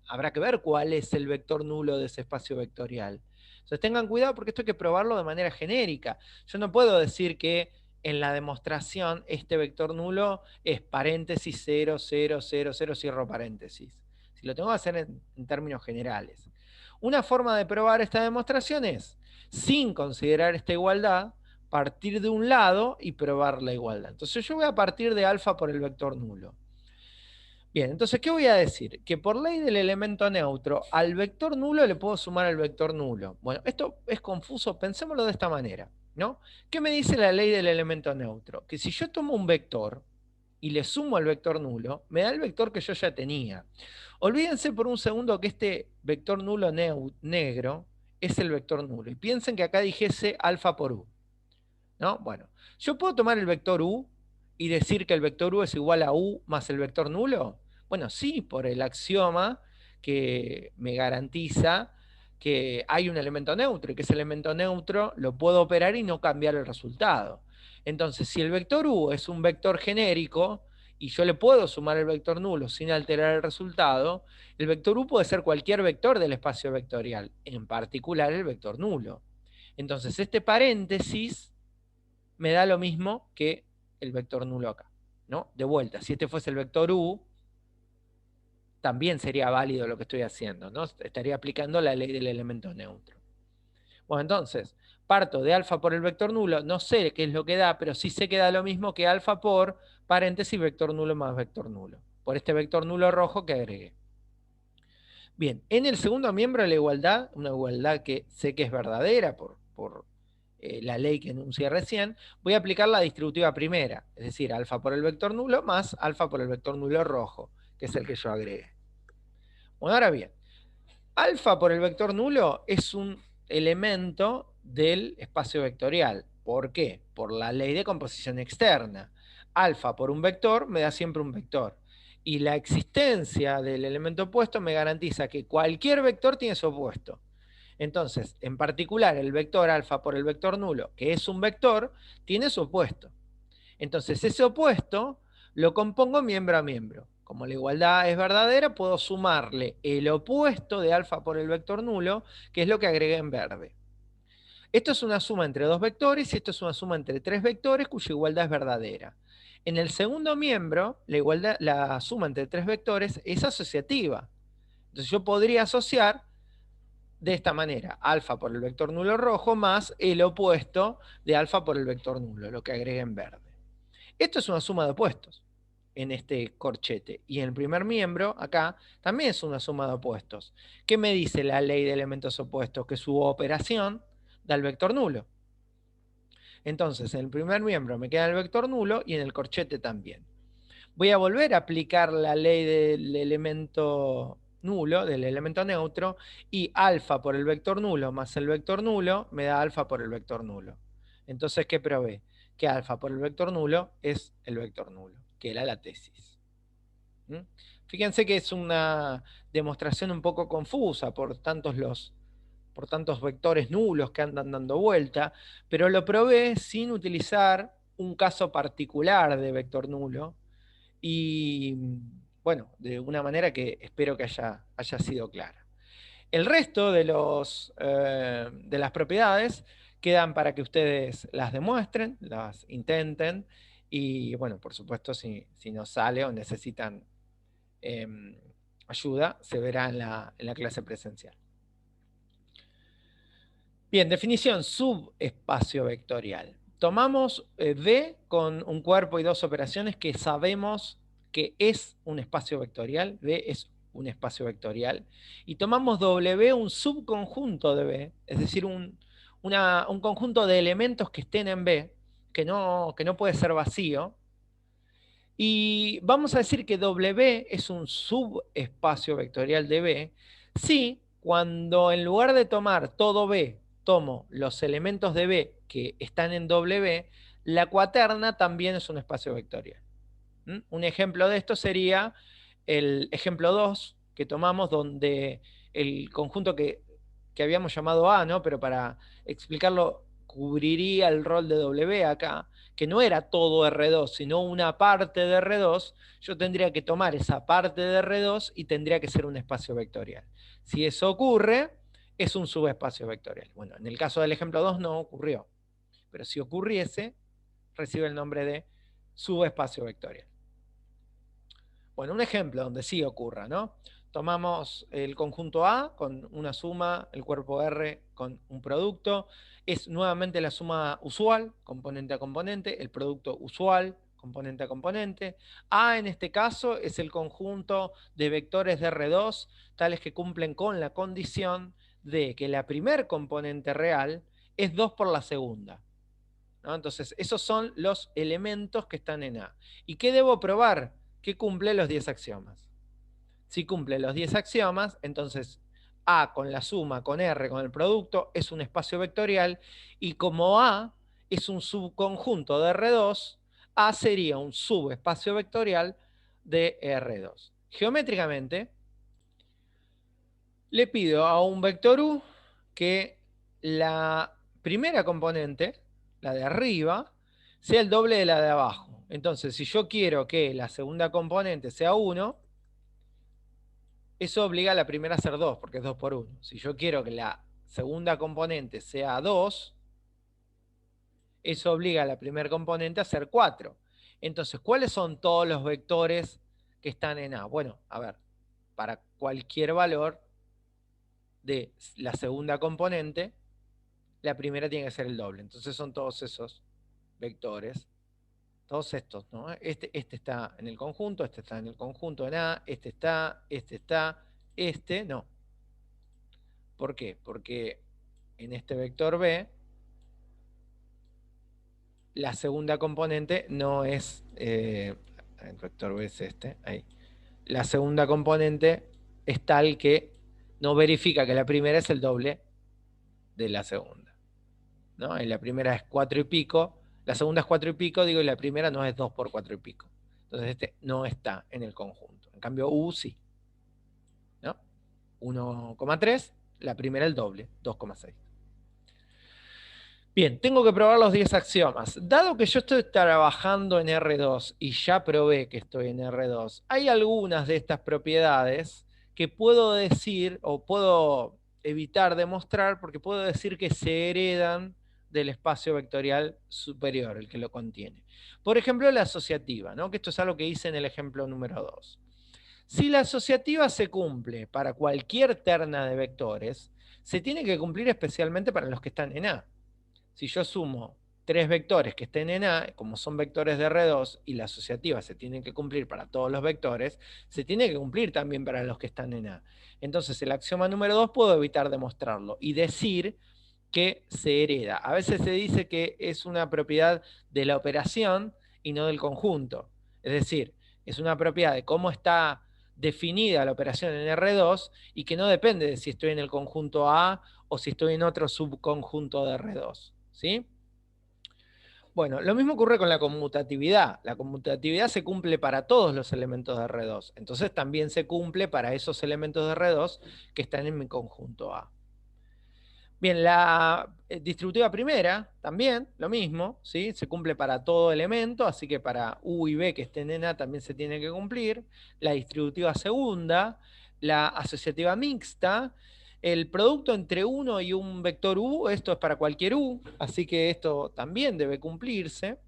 habrá que ver cuál es el vector nulo de ese espacio vectorial. Entonces tengan cuidado porque esto hay que probarlo de manera genérica. Yo no puedo decir que en la demostración este vector nulo es paréntesis 0, 0, 0, 0, cierro paréntesis. Si lo tengo que hacer en términos generales. Una forma de probar esta demostración es, sin considerar esta igualdad, partir de un lado y probar la igualdad. Entonces yo voy a partir de alfa por el vector nulo. Bien, entonces, ¿qué voy a decir? Que por ley del elemento neutro, al vector nulo le puedo sumar el vector nulo. Bueno, esto es confuso, pensémoslo de esta manera, ¿no? ¿Qué me dice la ley del elemento neutro? Que si yo tomo un vector y le sumo al vector nulo, me da el vector que yo ya tenía. Olvídense por un segundo que este vector nulo negro es el vector nulo. Y piensen que acá dijese alfa por u, ¿no? Bueno, yo puedo tomar el vector u y decir que el vector u es igual a u más el vector nulo. Bueno, sí, por el axioma que me garantiza que hay un elemento neutro y que ese elemento neutro lo puedo operar y no cambiar el resultado. Entonces, si el vector u es un vector genérico y yo le puedo sumar el vector nulo sin alterar el resultado, el vector u puede ser cualquier vector del espacio vectorial, en particular el vector nulo. Entonces, este paréntesis me da lo mismo que el vector nulo acá, ¿no? De vuelta, si este fuese el vector u, también sería válido lo que estoy haciendo, ¿no? Estaría aplicando la ley del elemento neutro. Bueno, entonces, parto de alfa por el vector nulo, no sé qué es lo que da, pero sí sé que da lo mismo que alfa por paréntesis vector nulo más vector nulo, por este vector nulo rojo que agregué. Bien, en el segundo miembro de la igualdad, una igualdad que sé que es verdadera por la ley que enuncié recién, voy a aplicar la distributiva primera, es decir, alfa por el vector nulo más alfa por el vector nulo rojo, que es el que yo agregué. Bueno, ahora bien, alfa por el vector nulo es un elemento del espacio vectorial. ¿Por qué? Por la ley de composición externa. Alfa por un vector me da siempre un vector. Y la existencia del elemento opuesto me garantiza que cualquier vector tiene su opuesto. Entonces, en particular, el vector alfa por el vector nulo, que es un vector, tiene su opuesto. Entonces, ese opuesto lo compongo miembro a miembro. Como la igualdad es verdadera, puedo sumarle el opuesto de alfa por el vector nulo, que es lo que agregué en verde. Esto es una suma entre dos vectores y esto es una suma entre tres vectores cuya igualdad es verdadera. En el segundo miembro, la suma entre tres vectores es asociativa. Entonces yo podría asociar de esta manera, alfa por el vector nulo rojo más el opuesto de alfa por el vector nulo, lo que agregué en verde. Esto es una suma de opuestos en este corchete. Y en el primer miembro, acá, también es una suma de opuestos. ¿Qué me dice la ley de elementos opuestos? Que su operación da el vector nulo. Entonces, en el primer miembro me queda el vector nulo y en el corchete también. Voy a volver a aplicar la ley del elemento nulo, del elemento neutro, y alfa por el vector nulo más el vector nulo me da alfa por el vector nulo. Entonces, ¿qué probé? Que alfa por el vector nulo es el vector nulo, que era la tesis. ¿Mm? Fíjense que es una demostración un poco confusa por tantos vectores nulos que andan dando vuelta, pero lo probé sin utilizar un caso particular de vector nulo, y bueno, de una manera que espero que haya sido clara. El resto de las propiedades quedan para que ustedes las demuestren, las intenten, y bueno, por supuesto, si no sale o necesitan eh, ayuda, se verá en la clase presencial. Bien, definición subespacio vectorial. Tomamos V con un cuerpo y dos operaciones que sabemos que es un espacio vectorial. V es un espacio vectorial. Y tomamos W, un subconjunto de V, es decir, un conjunto de elementos que estén en V, que no puede ser vacío. Y vamos a decir que W es un subespacio vectorial de V si cuando en lugar de tomar todo V, tomo los elementos de V que están en W, la cuaterna también es un espacio vectorial. Un ejemplo de esto sería el ejemplo 2 que tomamos, donde el conjunto que habíamos llamado A, ¿no? Pero para explicarlo cubriría el rol de W acá, que no era todo R2, sino una parte de R2, yo tendría que tomar esa parte de R2 y tendría que ser un espacio vectorial. Si eso ocurre, es un subespacio vectorial. Bueno, en el caso del ejemplo 2 no ocurrió, pero si ocurriese, recibe el nombre de subespacio vectorial. Bueno, un ejemplo donde sí ocurra, ¿no? Tomamos el conjunto A con una suma, el cuerpo R con un producto. Es nuevamente la suma usual, componente a componente, el producto usual, componente a componente. A en este caso es el conjunto de vectores de R2, tales que cumplen con la condición de que la primer componente real es 2 por la segunda, ¿no? Entonces, esos son los elementos que están en A. ¿Y qué debo probar? Que cumple los 10 axiomas. Si cumple los 10 axiomas, entonces A con la suma, con R, con el producto, es un espacio vectorial, y como A es un subconjunto de R2, A sería un subespacio vectorial de R2. Geométricamente, le pido a un vector U que la primera componente, la de arriba, sea el doble de la de abajo. Entonces, si yo quiero que la segunda componente sea 1, eso obliga a la primera a ser 2, porque es 2 por 1. Si yo quiero que la segunda componente sea 2, eso obliga a la primera componente a ser 4. Entonces, ¿cuáles son todos los vectores que están en A? Bueno, a ver, para cualquier valor de la segunda componente, la primera tiene que ser el doble. Entonces son todos esos vectores, todos estos, ¿no? Este está en el conjunto, este está en el conjunto en A, este está, este no. ¿Por qué? Porque en este vector B la segunda componente no es, el vector B es este, ahí. La segunda componente es tal que no verifica que la primera es el doble de la segunda, ¿no? Y la primera es 4 y pico, la segunda es 4 y pico, digo, y la primera no es 2 por 4 y pico. Entonces este no está en el conjunto. En cambio U sí, ¿no? 1,3, la primera el doble, 2,6. Bien, tengo que probar los 10 axiomas. Dado que yo estoy trabajando en R2 y ya probé que estoy en R2, hay algunas de estas propiedades que puedo decir o puedo evitar demostrar porque puedo decir que se heredan del espacio vectorial superior, el que lo contiene. Por ejemplo, la asociativa, ¿no? Que esto es algo que hice en el ejemplo número 2. Si la asociativa se cumple para cualquier terna de vectores, se tiene que cumplir especialmente para los que están en A. Si yo sumo 3 vectores que estén en A, como son vectores de R2 y la asociativa se tiene que cumplir para todos los vectores, se tiene que cumplir también para los que están en A. Entonces el axioma número 2 puedo evitar demostrarlo y decir que se hereda. A veces se dice que es una propiedad de la operación y no del conjunto. Es decir, es una propiedad de cómo está definida la operación en R2 y que no depende de si estoy en el conjunto A o si estoy en otro subconjunto de R2. ¿Sí? Bueno, lo mismo ocurre con la conmutatividad. La conmutatividad se cumple para todos los elementos de R2. Entonces también se cumple para esos elementos de R2 que están en mi conjunto A. Bien, la distributiva primera también, lo mismo, ¿sí? Se cumple para todo elemento, así que para U y B que estén en A también se tiene que cumplir. La distributiva segunda, la asociativa mixta, el producto entre 1 y un vector U, esto es para cualquier U, así que esto también debe cumplirse.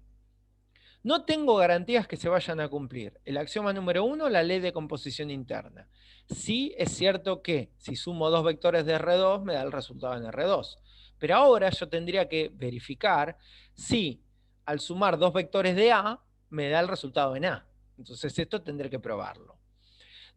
No tengo garantías que se vayan a cumplir. El axioma número 1, la ley de composición interna. Sí es cierto que si sumo dos vectores de R2 me da el resultado en R2. Pero ahora yo tendría que verificar si al sumar dos vectores de A me da el resultado en A. Entonces esto tendré que probarlo.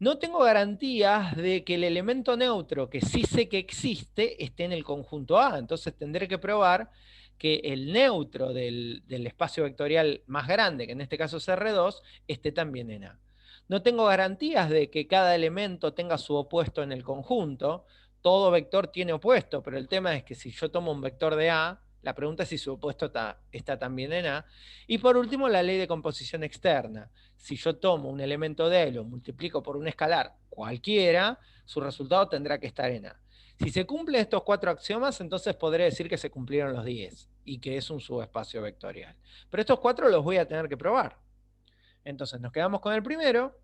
No tengo garantías de que el elemento neutro, que sí sé que existe, esté en el conjunto A. Entonces tendré que probar que el neutro del espacio vectorial más grande, que en este caso es R2, esté también en A. No tengo garantías de que cada elemento tenga su opuesto en el conjunto. Todo vector tiene opuesto, pero el tema es que si yo tomo un vector de A, la pregunta es si su opuesto está también en A. Y por último, la ley de composición externa. Si yo tomo un elemento de A y lo multiplico por un escalar cualquiera, su resultado tendrá que estar en A. Si se cumplen estos 4 axiomas, entonces podré decir que se cumplieron los 10 y que es un subespacio vectorial. Pero estos 4 los voy a tener que probar. Entonces nos quedamos con el primero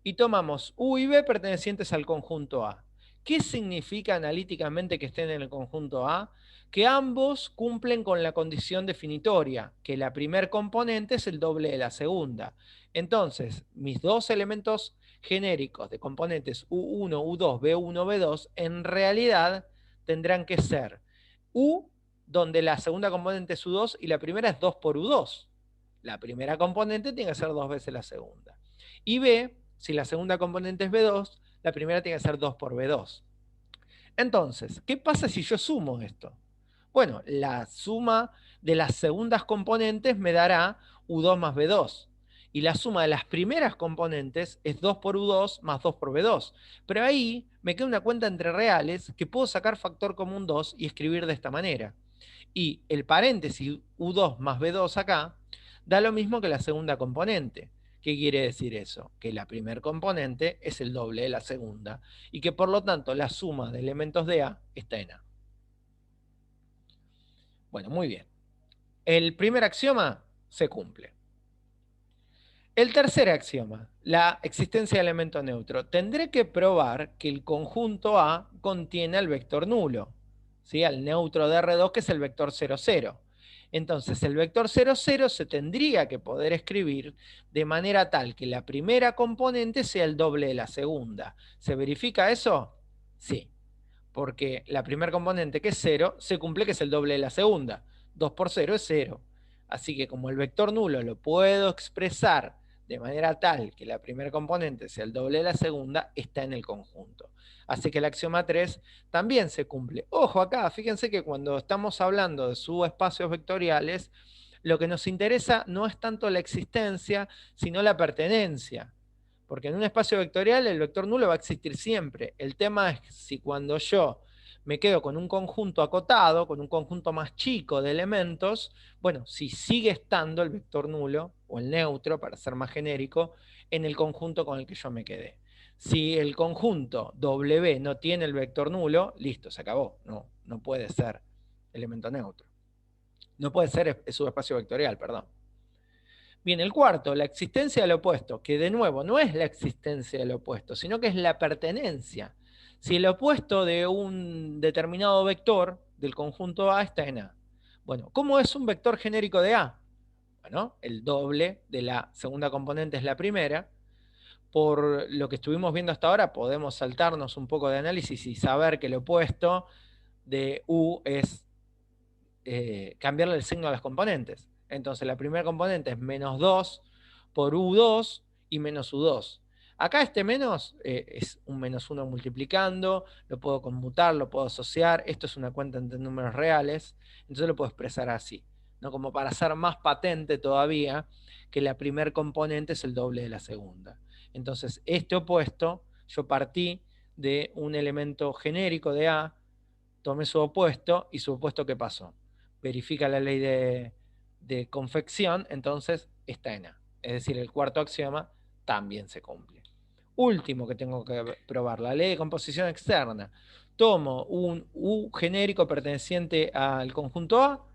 y tomamos U y B pertenecientes al conjunto A. ¿Qué significa analíticamente que estén en el conjunto A? Que ambos cumplen con la condición definitoria, que la primer componente es el doble de la segunda. Entonces, mis dos elementos genéricos de componentes U1, U2, B1, B2, en realidad tendrán que ser U, donde la segunda componente es U2 y la primera es 2 por U2. La primera componente tiene que ser 2 veces la segunda. Y B, si la segunda componente es B2, la primera tiene que ser 2 por B2. Entonces, ¿qué pasa si yo sumo esto? Bueno, la suma de las segundas componentes me dará U2 más B2. Y la suma de las primeras componentes es 2 por U2 más 2 por B2. Pero ahí me queda una cuenta entre reales que puedo sacar factor común 2 y escribir de esta manera. Y el paréntesis U2 más B2 acá da lo mismo que la segunda componente. ¿Qué quiere decir eso? Que la primera componente es el doble de la segunda y que por lo tanto la suma de elementos de A está en A. Bueno, muy bien. El primer axioma se cumple. El tercer axioma, la existencia de elemento neutro. Tendré que probar que el conjunto A contiene al vector nulo, ¿sí? Al neutro de R2, que es el vector 0, 0. Entonces, el vector 0, 0 se tendría que poder escribir de manera tal que la primera componente sea el doble de la segunda. ¿Se verifica eso? Sí, porque la primera componente, que es 0, se cumple que es el doble de la segunda. 2 por 0 es 0. Así que como el vector nulo lo puedo expresar de manera tal que la primera componente sea el doble de la segunda, está en el conjunto. Así que el axioma 3 también se cumple. Ojo acá, fíjense que cuando estamos hablando de subespacios vectoriales, lo que nos interesa no es tanto la existencia, sino la pertenencia. Porque en un espacio vectorial el vector nulo va a existir siempre. El tema es si cuando yo me quedo con un conjunto acotado, con un conjunto más chico de elementos, bueno, si sigue estando el vector nulo, o el neutro, para ser más genérico, en el conjunto con el que yo me quedé. Si el conjunto W no tiene el vector nulo, listo, se acabó. No puede ser elemento neutro. No puede ser subespacio vectorial, perdón. Bien, el cuarto, la existencia del opuesto, que de nuevo no es la existencia del opuesto, sino que es la pertenencia. Si el opuesto de un determinado vector del conjunto A está en A. Bueno, ¿cómo es un vector genérico de A? Bueno, el doble de la segunda componente es la primera. Por lo que estuvimos viendo hasta ahora, podemos saltarnos un poco de análisis y saber que el opuesto de U es cambiarle el signo a las componentes. Entonces la primera componente es menos 2 por U2 y menos U2. Acá este menos es un menos 1 multiplicando, lo puedo conmutar, lo puedo asociar, esto es una cuenta entre números reales, entonces lo puedo expresar así, ¿no? Como para hacer más patente todavía que la primera componente es el doble de la segunda. Entonces este opuesto, yo partí de un elemento genérico de A, tomé su opuesto, y su opuesto ¿qué pasó? Verifica la ley de convección, entonces está en A. Es decir, el cuarto axioma también se cumple. Último que tengo que probar, la ley de composición externa. Tomo un U genérico perteneciente al conjunto A,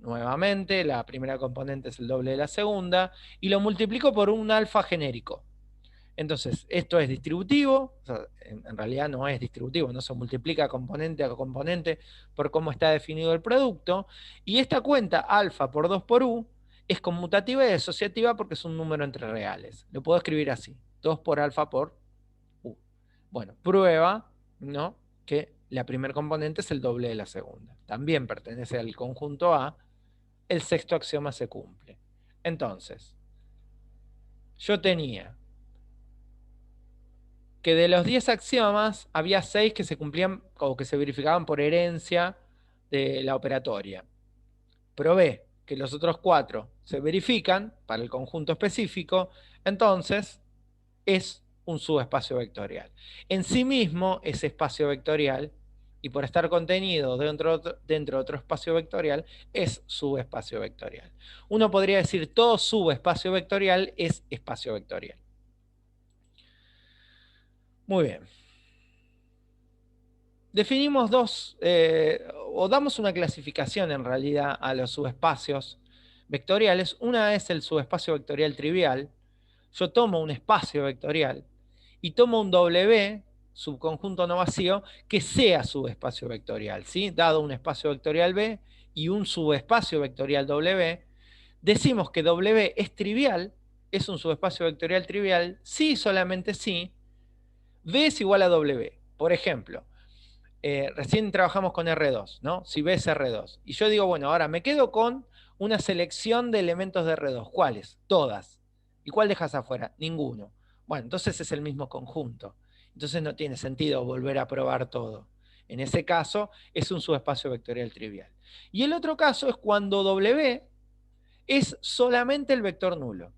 nuevamente, la primera componente es el doble de la segunda, y lo multiplico por un alfa genérico. Entonces, esto es distributivo, o sea, en realidad no es distributivo, no se multiplica componente a componente por cómo está definido el producto, y esta cuenta alfa por 2 por u es conmutativa y asociativa porque es un número entre reales. Lo puedo escribir así, 2 por alfa por u. Bueno, prueba, ¿no?, que la primera componente es el doble de la segunda. También pertenece al conjunto A, el sexto axioma se cumple. Entonces, yo tenía que de los 10 axiomas había 6 que se cumplían o que se verificaban por herencia de la operatoria. Probé que los otros 4 se verifican para el conjunto específico, entonces es un subespacio vectorial. En sí mismo ese espacio vectorial, y por estar contenido dentro de otro espacio vectorial, es subespacio vectorial. Uno podría decir todo subespacio vectorial es espacio vectorial. Muy bien. Definimos o damos una clasificación en realidad a los subespacios vectoriales. Una es el subespacio vectorial trivial. Yo tomo un espacio vectorial y tomo un W, subconjunto no vacío, que sea subespacio vectorial, ¿sí? Dado un espacio vectorial B y un subespacio vectorial W, decimos que W es trivial, es un subespacio vectorial trivial, si solamente si B es igual a W. Por ejemplo, recién trabajamos con R2, ¿no? Si B es R2. Y yo digo, bueno, ahora me quedo con una selección de elementos de R2. ¿Cuáles? Todas. ¿Y cuál dejas afuera? Ninguno. Bueno, entonces es el mismo conjunto. Entonces no tiene sentido volver a probar todo. En ese caso es un subespacio vectorial trivial. Y el otro caso es cuando W es solamente el vector nulo.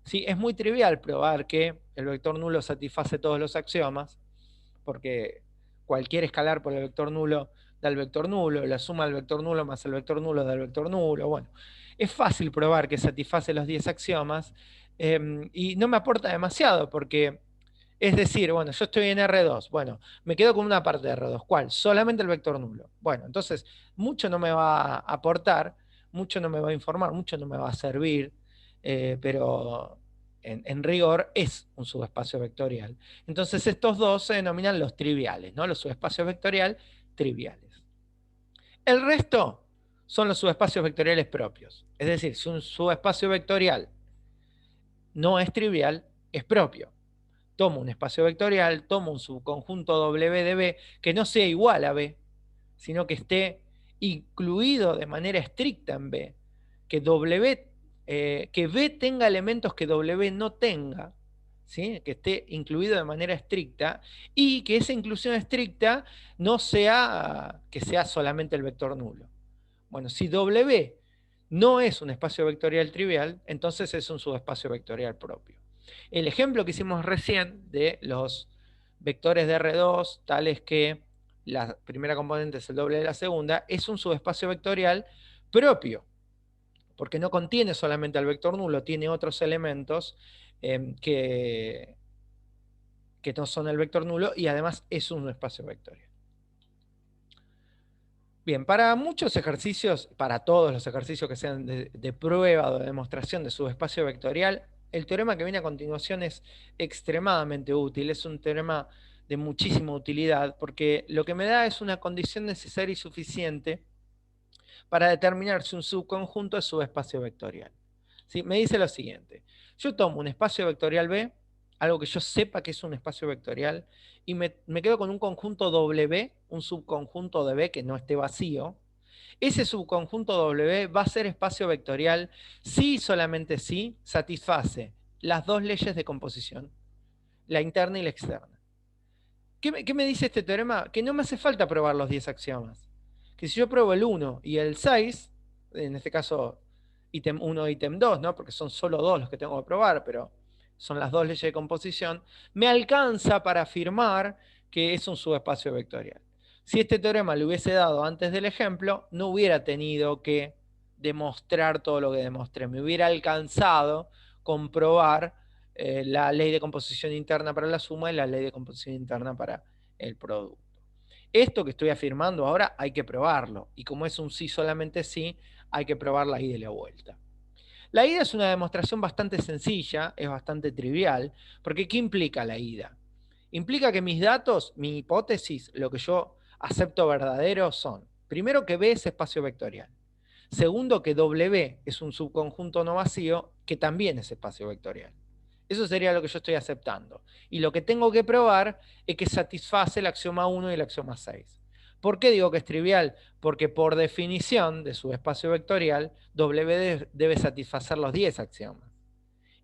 ¿Sí? Es muy trivial probar que el vector nulo satisface todos los axiomas, porque cualquier escalar por el vector nulo da el vector nulo, la suma del vector nulo más el vector nulo da el vector nulo. Bueno, es fácil probar que satisface los 10 axiomas y no me aporta demasiado porque, es decir, bueno, yo estoy en R2, bueno, me quedo con una parte de R2, ¿cuál? Solamente el vector nulo. Bueno, entonces, mucho no me va a aportar, mucho no me va a informar, mucho no me va a servir, pero en rigor es un subespacio vectorial. Entonces estos dos se denominan los triviales, ¿no? Los subespacios vectorial triviales. El resto son los subespacios vectoriales propios. Es decir, si un subespacio vectorial no es trivial, es propio. Tomo un espacio vectorial, tomo un subconjunto W de B que no sea igual a B, sino que esté incluido de manera estricta en B, que B tenga elementos que W no tenga, ¿sí? Que esté incluido de manera estricta, y que esa inclusión estricta no sea que sea solamente el vector nulo. Bueno, si W no es un espacio vectorial trivial, entonces es un subespacio vectorial propio. El ejemplo que hicimos recién de los vectores de R2, tales que la primera componente es el doble de la segunda, es un subespacio vectorial propio, porque no contiene solamente al vector nulo, tiene otros elementos que no son el vector nulo, y además es un espacio vectorial. Bien, para muchos ejercicios, para todos los ejercicios que sean de prueba o de demostración de subespacio vectorial, el teorema que viene a continuación es extremadamente útil, es un teorema de muchísima utilidad, porque lo que me da es una condición necesaria y suficiente para determinar si un subconjunto es subespacio vectorial. ¿Sí? Me dice lo siguiente: yo tomo un espacio vectorial B, algo que yo sepa que es un espacio vectorial, y me quedo con un conjunto W, un subconjunto de B que no esté vacío. Ese subconjunto W va a ser espacio vectorial si y solamente si satisface las dos leyes de composición, la interna y la externa. ¿Qué me dice este teorema? Que no me hace falta probar los 10 axiomas. Que si yo pruebo el 1 y el 6, en este caso ítem 1 e ítem 2, ¿no? Porque son solo dos los que tengo que probar, pero son las dos leyes de composición, me alcanza para afirmar que es un subespacio vectorial. Si este teorema lo hubiese dado antes del ejemplo, no hubiera tenido que demostrar todo lo que demostré. Me hubiera alcanzado comprobar la ley de composición interna para la suma y la ley de composición interna para el producto. Esto que estoy afirmando ahora hay que probarlo, y como es un sí solamente sí, hay que probar la ida y la vuelta. La ida es una demostración bastante sencilla, es bastante trivial, porque ¿qué implica la ida? Implica que mis datos, mi hipótesis, lo que yo acepto verdadero son, primero, que B es espacio vectorial. Segundo, que W es un subconjunto no vacío que también es espacio vectorial. Eso sería lo que yo estoy aceptando. Y lo que tengo que probar es que satisface el axioma 1 y el axioma 6. ¿Por qué digo que es trivial? Porque por definición de su espacio vectorial, W debe satisfacer los 10 axiomas.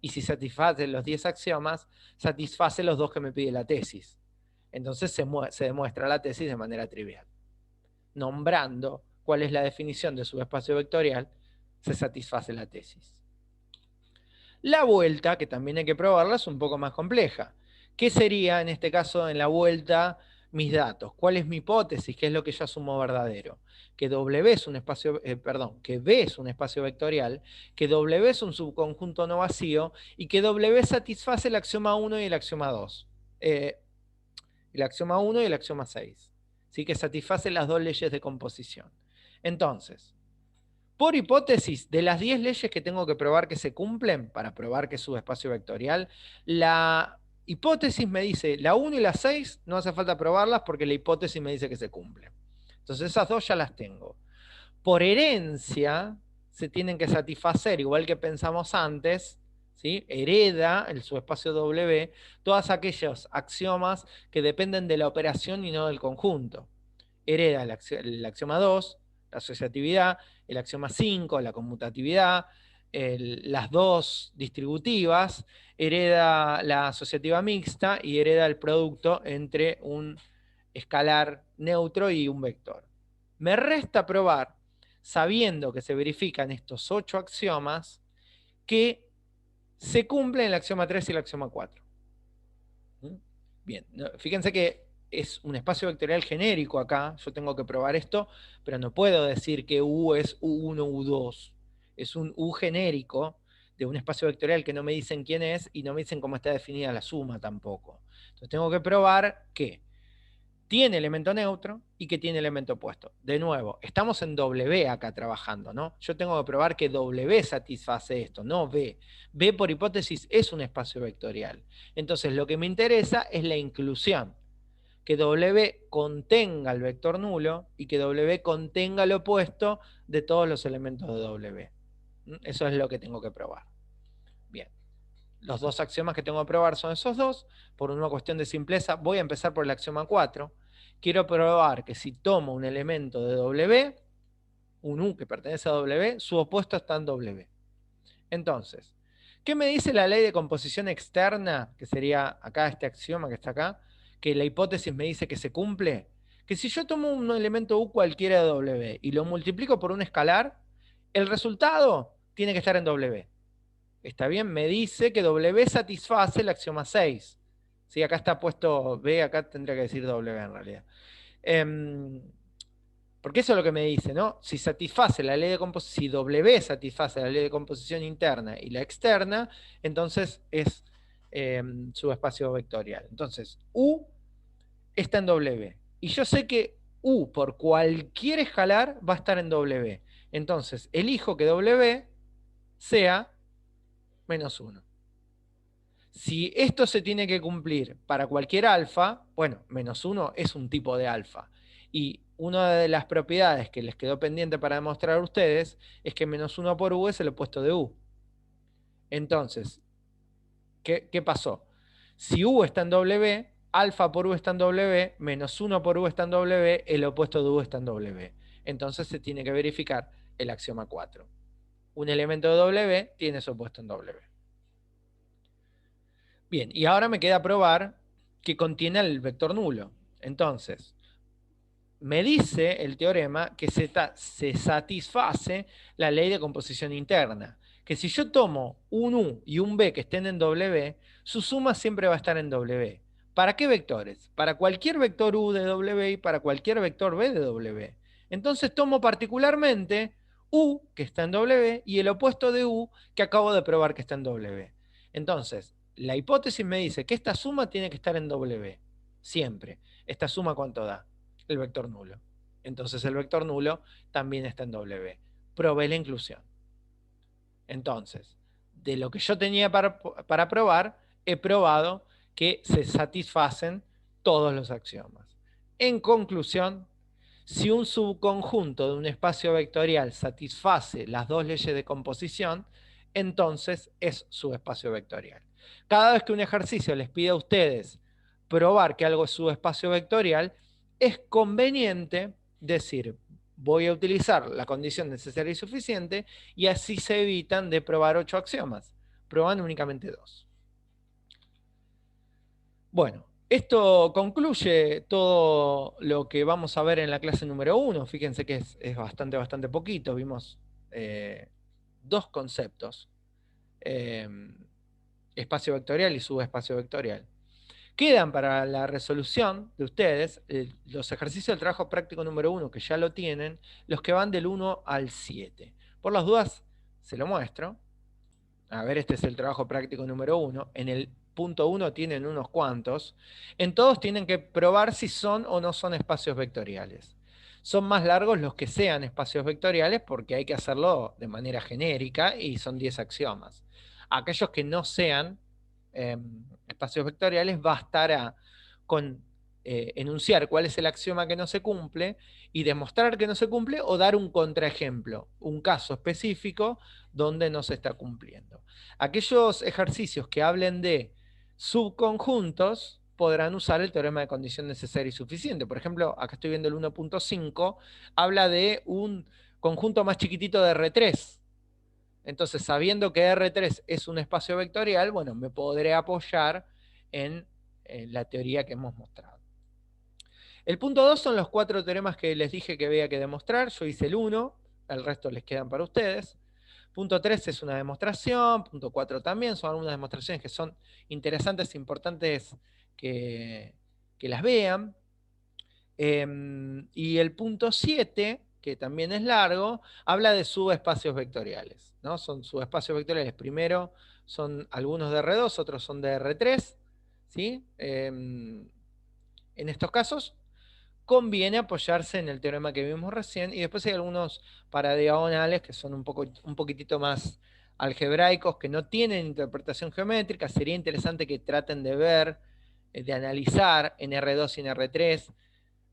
Y si satisface los 10 axiomas, satisface los dos que me pide la tesis. Entonces se demuestra la tesis de manera trivial. Nombrando cuál es la definición de su espacio vectorial, se satisface la tesis. La vuelta, que también hay que probarla, es un poco más compleja. ¿Qué sería en este caso en la vuelta mis datos? ¿Cuál es mi hipótesis? ¿Qué es lo que yo asumo verdadero? Que W es un espacio, que B es un espacio vectorial, que W es un subconjunto no vacío y que W satisface el axioma 1 y el axioma 2. El axioma 1 y el axioma 6. ¿Sí? Que satisface las dos leyes de composición. Entonces, por hipótesis, de las 10 leyes que tengo que probar que se cumplen, para probar que es subespacio vectorial, la hipótesis me dice, la 1 y la 6 no hace falta probarlas porque la hipótesis me dice que se cumplen. Entonces esas dos ya las tengo. Por herencia, se tienen que satisfacer, igual que pensamos antes, ¿sí? Hereda el subespacio W todos aquellos axiomas que dependen de la operación y no del conjunto. Hereda el axioma 2, la asociatividad, el axioma 5, la conmutatividad, las dos distributivas, hereda la asociativa mixta y hereda el producto entre un escalar neutro y un vector. Me resta probar, sabiendo que se verifican estos 8 axiomas, que se cumplen el axioma 3 y el axioma 4. Bien, fíjense que es un espacio vectorial genérico acá, yo tengo que probar esto, pero no puedo decir que U es U1, U2. Es un U genérico de un espacio vectorial que no me dicen quién es y no me dicen cómo está definida la suma tampoco. Entonces tengo que probar que tiene elemento neutro y que tiene elemento opuesto. De nuevo, estamos en W acá trabajando, ¿no? Yo tengo que probar que W satisface esto, no B. B por hipótesis es un espacio vectorial. Entonces lo que me interesa es la inclusión. Que W contenga el vector nulo y que W contenga lo opuesto de todos los elementos de W. Eso es lo que tengo que probar. Bien. Los dos axiomas que tengo que probar son esos dos. Por una cuestión de simpleza, voy a empezar por el axioma 4. Quiero probar que si tomo un elemento de W, un U que pertenece a W, su opuesto está en W. Entonces, ¿qué me dice la ley de composición externa? Que sería acá este axioma que está acá, que la hipótesis me dice que se cumple. Que si yo tomo un elemento U cualquiera de W y lo multiplico por un escalar, El resultado tiene que estar en W. ¿Está bien? Me dice que W satisface el axioma 6. ¿Sí? Acá está puesto B, acá tendría que decir W en realidad. Porque eso es lo que me dice, ¿no? Si satisface la ley de composición, si W satisface la ley de composición interna y la externa, entonces es subespacio vectorial. Entonces, U está en W. Y yo sé que U por cualquier escalar va a estar en W. Entonces, elijo que W sea -1. Si esto se tiene que cumplir para cualquier alfa, bueno, -1 es un tipo de alfa. Y una de las propiedades que les quedó pendiente para demostrar a ustedes es que -1 por U es el opuesto de U. Entonces, ¿qué pasó? Si U está en W, alfa por U está en W, -1 por U está en W, el opuesto de U está en W. Entonces se tiene que verificar el axioma 4. Un elemento de W tiene su opuesto en W. Bien, y ahora me queda probar que contiene el vector nulo. Entonces, me dice el teorema que se satisface la ley de composición interna. Que si yo tomo un U y un B que estén en W, su suma siempre va a estar en W. ¿Para qué vectores? Para cualquier vector U de W y para cualquier vector B de W. Entonces tomo particularmente U, que está en W, y el opuesto de U, que acabo de probar que está en W. Entonces, la hipótesis me dice que esta suma tiene que estar en W. Siempre. ¿Esta suma cuánto da? El vector nulo. Entonces el vector nulo también está en W. Probé la inclusión. Entonces, de lo que yo tenía para probar, he probado que se satisfacen todos los axiomas. En conclusión, si un subconjunto de un espacio vectorial satisface las dos leyes de composición, entonces es subespacio vectorial. Cada vez que un ejercicio les pide a ustedes probar que algo es subespacio vectorial, es conveniente decir, voy a utilizar la condición necesaria y suficiente, y así se evitan de probar 8 axiomas. Proban únicamente 2. Bueno, esto concluye todo lo que vamos a ver en la clase número 1. Fíjense que es bastante poquito. Vimos 2 conceptos. Espacio vectorial y subespacio vectorial. Quedan para la resolución de ustedes los ejercicios del trabajo práctico número 1, que ya lo tienen, los que van del 1 al 7. Por las dudas, se lo muestro. A ver, este es el trabajo práctico número 1. En el punto 1 tienen unos cuantos. En todos tienen que probar si son o no son espacios vectoriales. Son más largos los que sean espacios vectoriales porque hay que hacerlo de manera genérica y son 10 axiomas. Aquellos que no sean espacios vectoriales, bastará con enunciar cuál es el axioma que no se cumple y demostrar que no se cumple o dar un contraejemplo, un caso específico donde no se está cumpliendo. Aquellos ejercicios que hablen de subconjuntos podrán usar el teorema de condición necesaria y suficiente. Por ejemplo, acá estoy viendo el 1.5, habla de un conjunto más chiquitito de R3. Entonces, sabiendo que R3 es un espacio vectorial, bueno, me podré apoyar en la teoría que hemos mostrado. El punto 2 son los 4 teoremas que les dije que había que demostrar. Yo hice el 1, el resto les quedan para ustedes. Punto 3 es una demostración, punto 4 también, son algunas demostraciones que son interesantes e importantes que las vean. Y el punto 7, que también es largo, habla de subespacios vectoriales, ¿no? Son subespacios vectoriales. Primero son algunos de R2, otros son de R3, ¿sí? En estos casos conviene apoyarse en el teorema que vimos recién, y después hay algunos paradiagonales que son un poquitito más algebraicos, que no tienen interpretación geométrica. Sería interesante que traten de ver, de analizar en R2 y en R3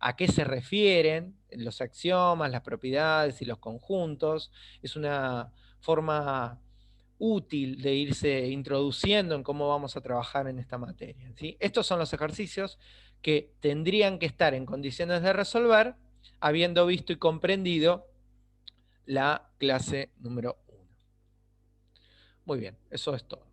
a qué se refieren los axiomas, las propiedades y los conjuntos. Es una forma útil de irse introduciendo en cómo vamos a trabajar en esta materia, ¿sí? Estos son los ejercicios que tendrían que estar en condiciones de resolver habiendo visto y comprendido la clase número 1. Muy bien, eso es todo.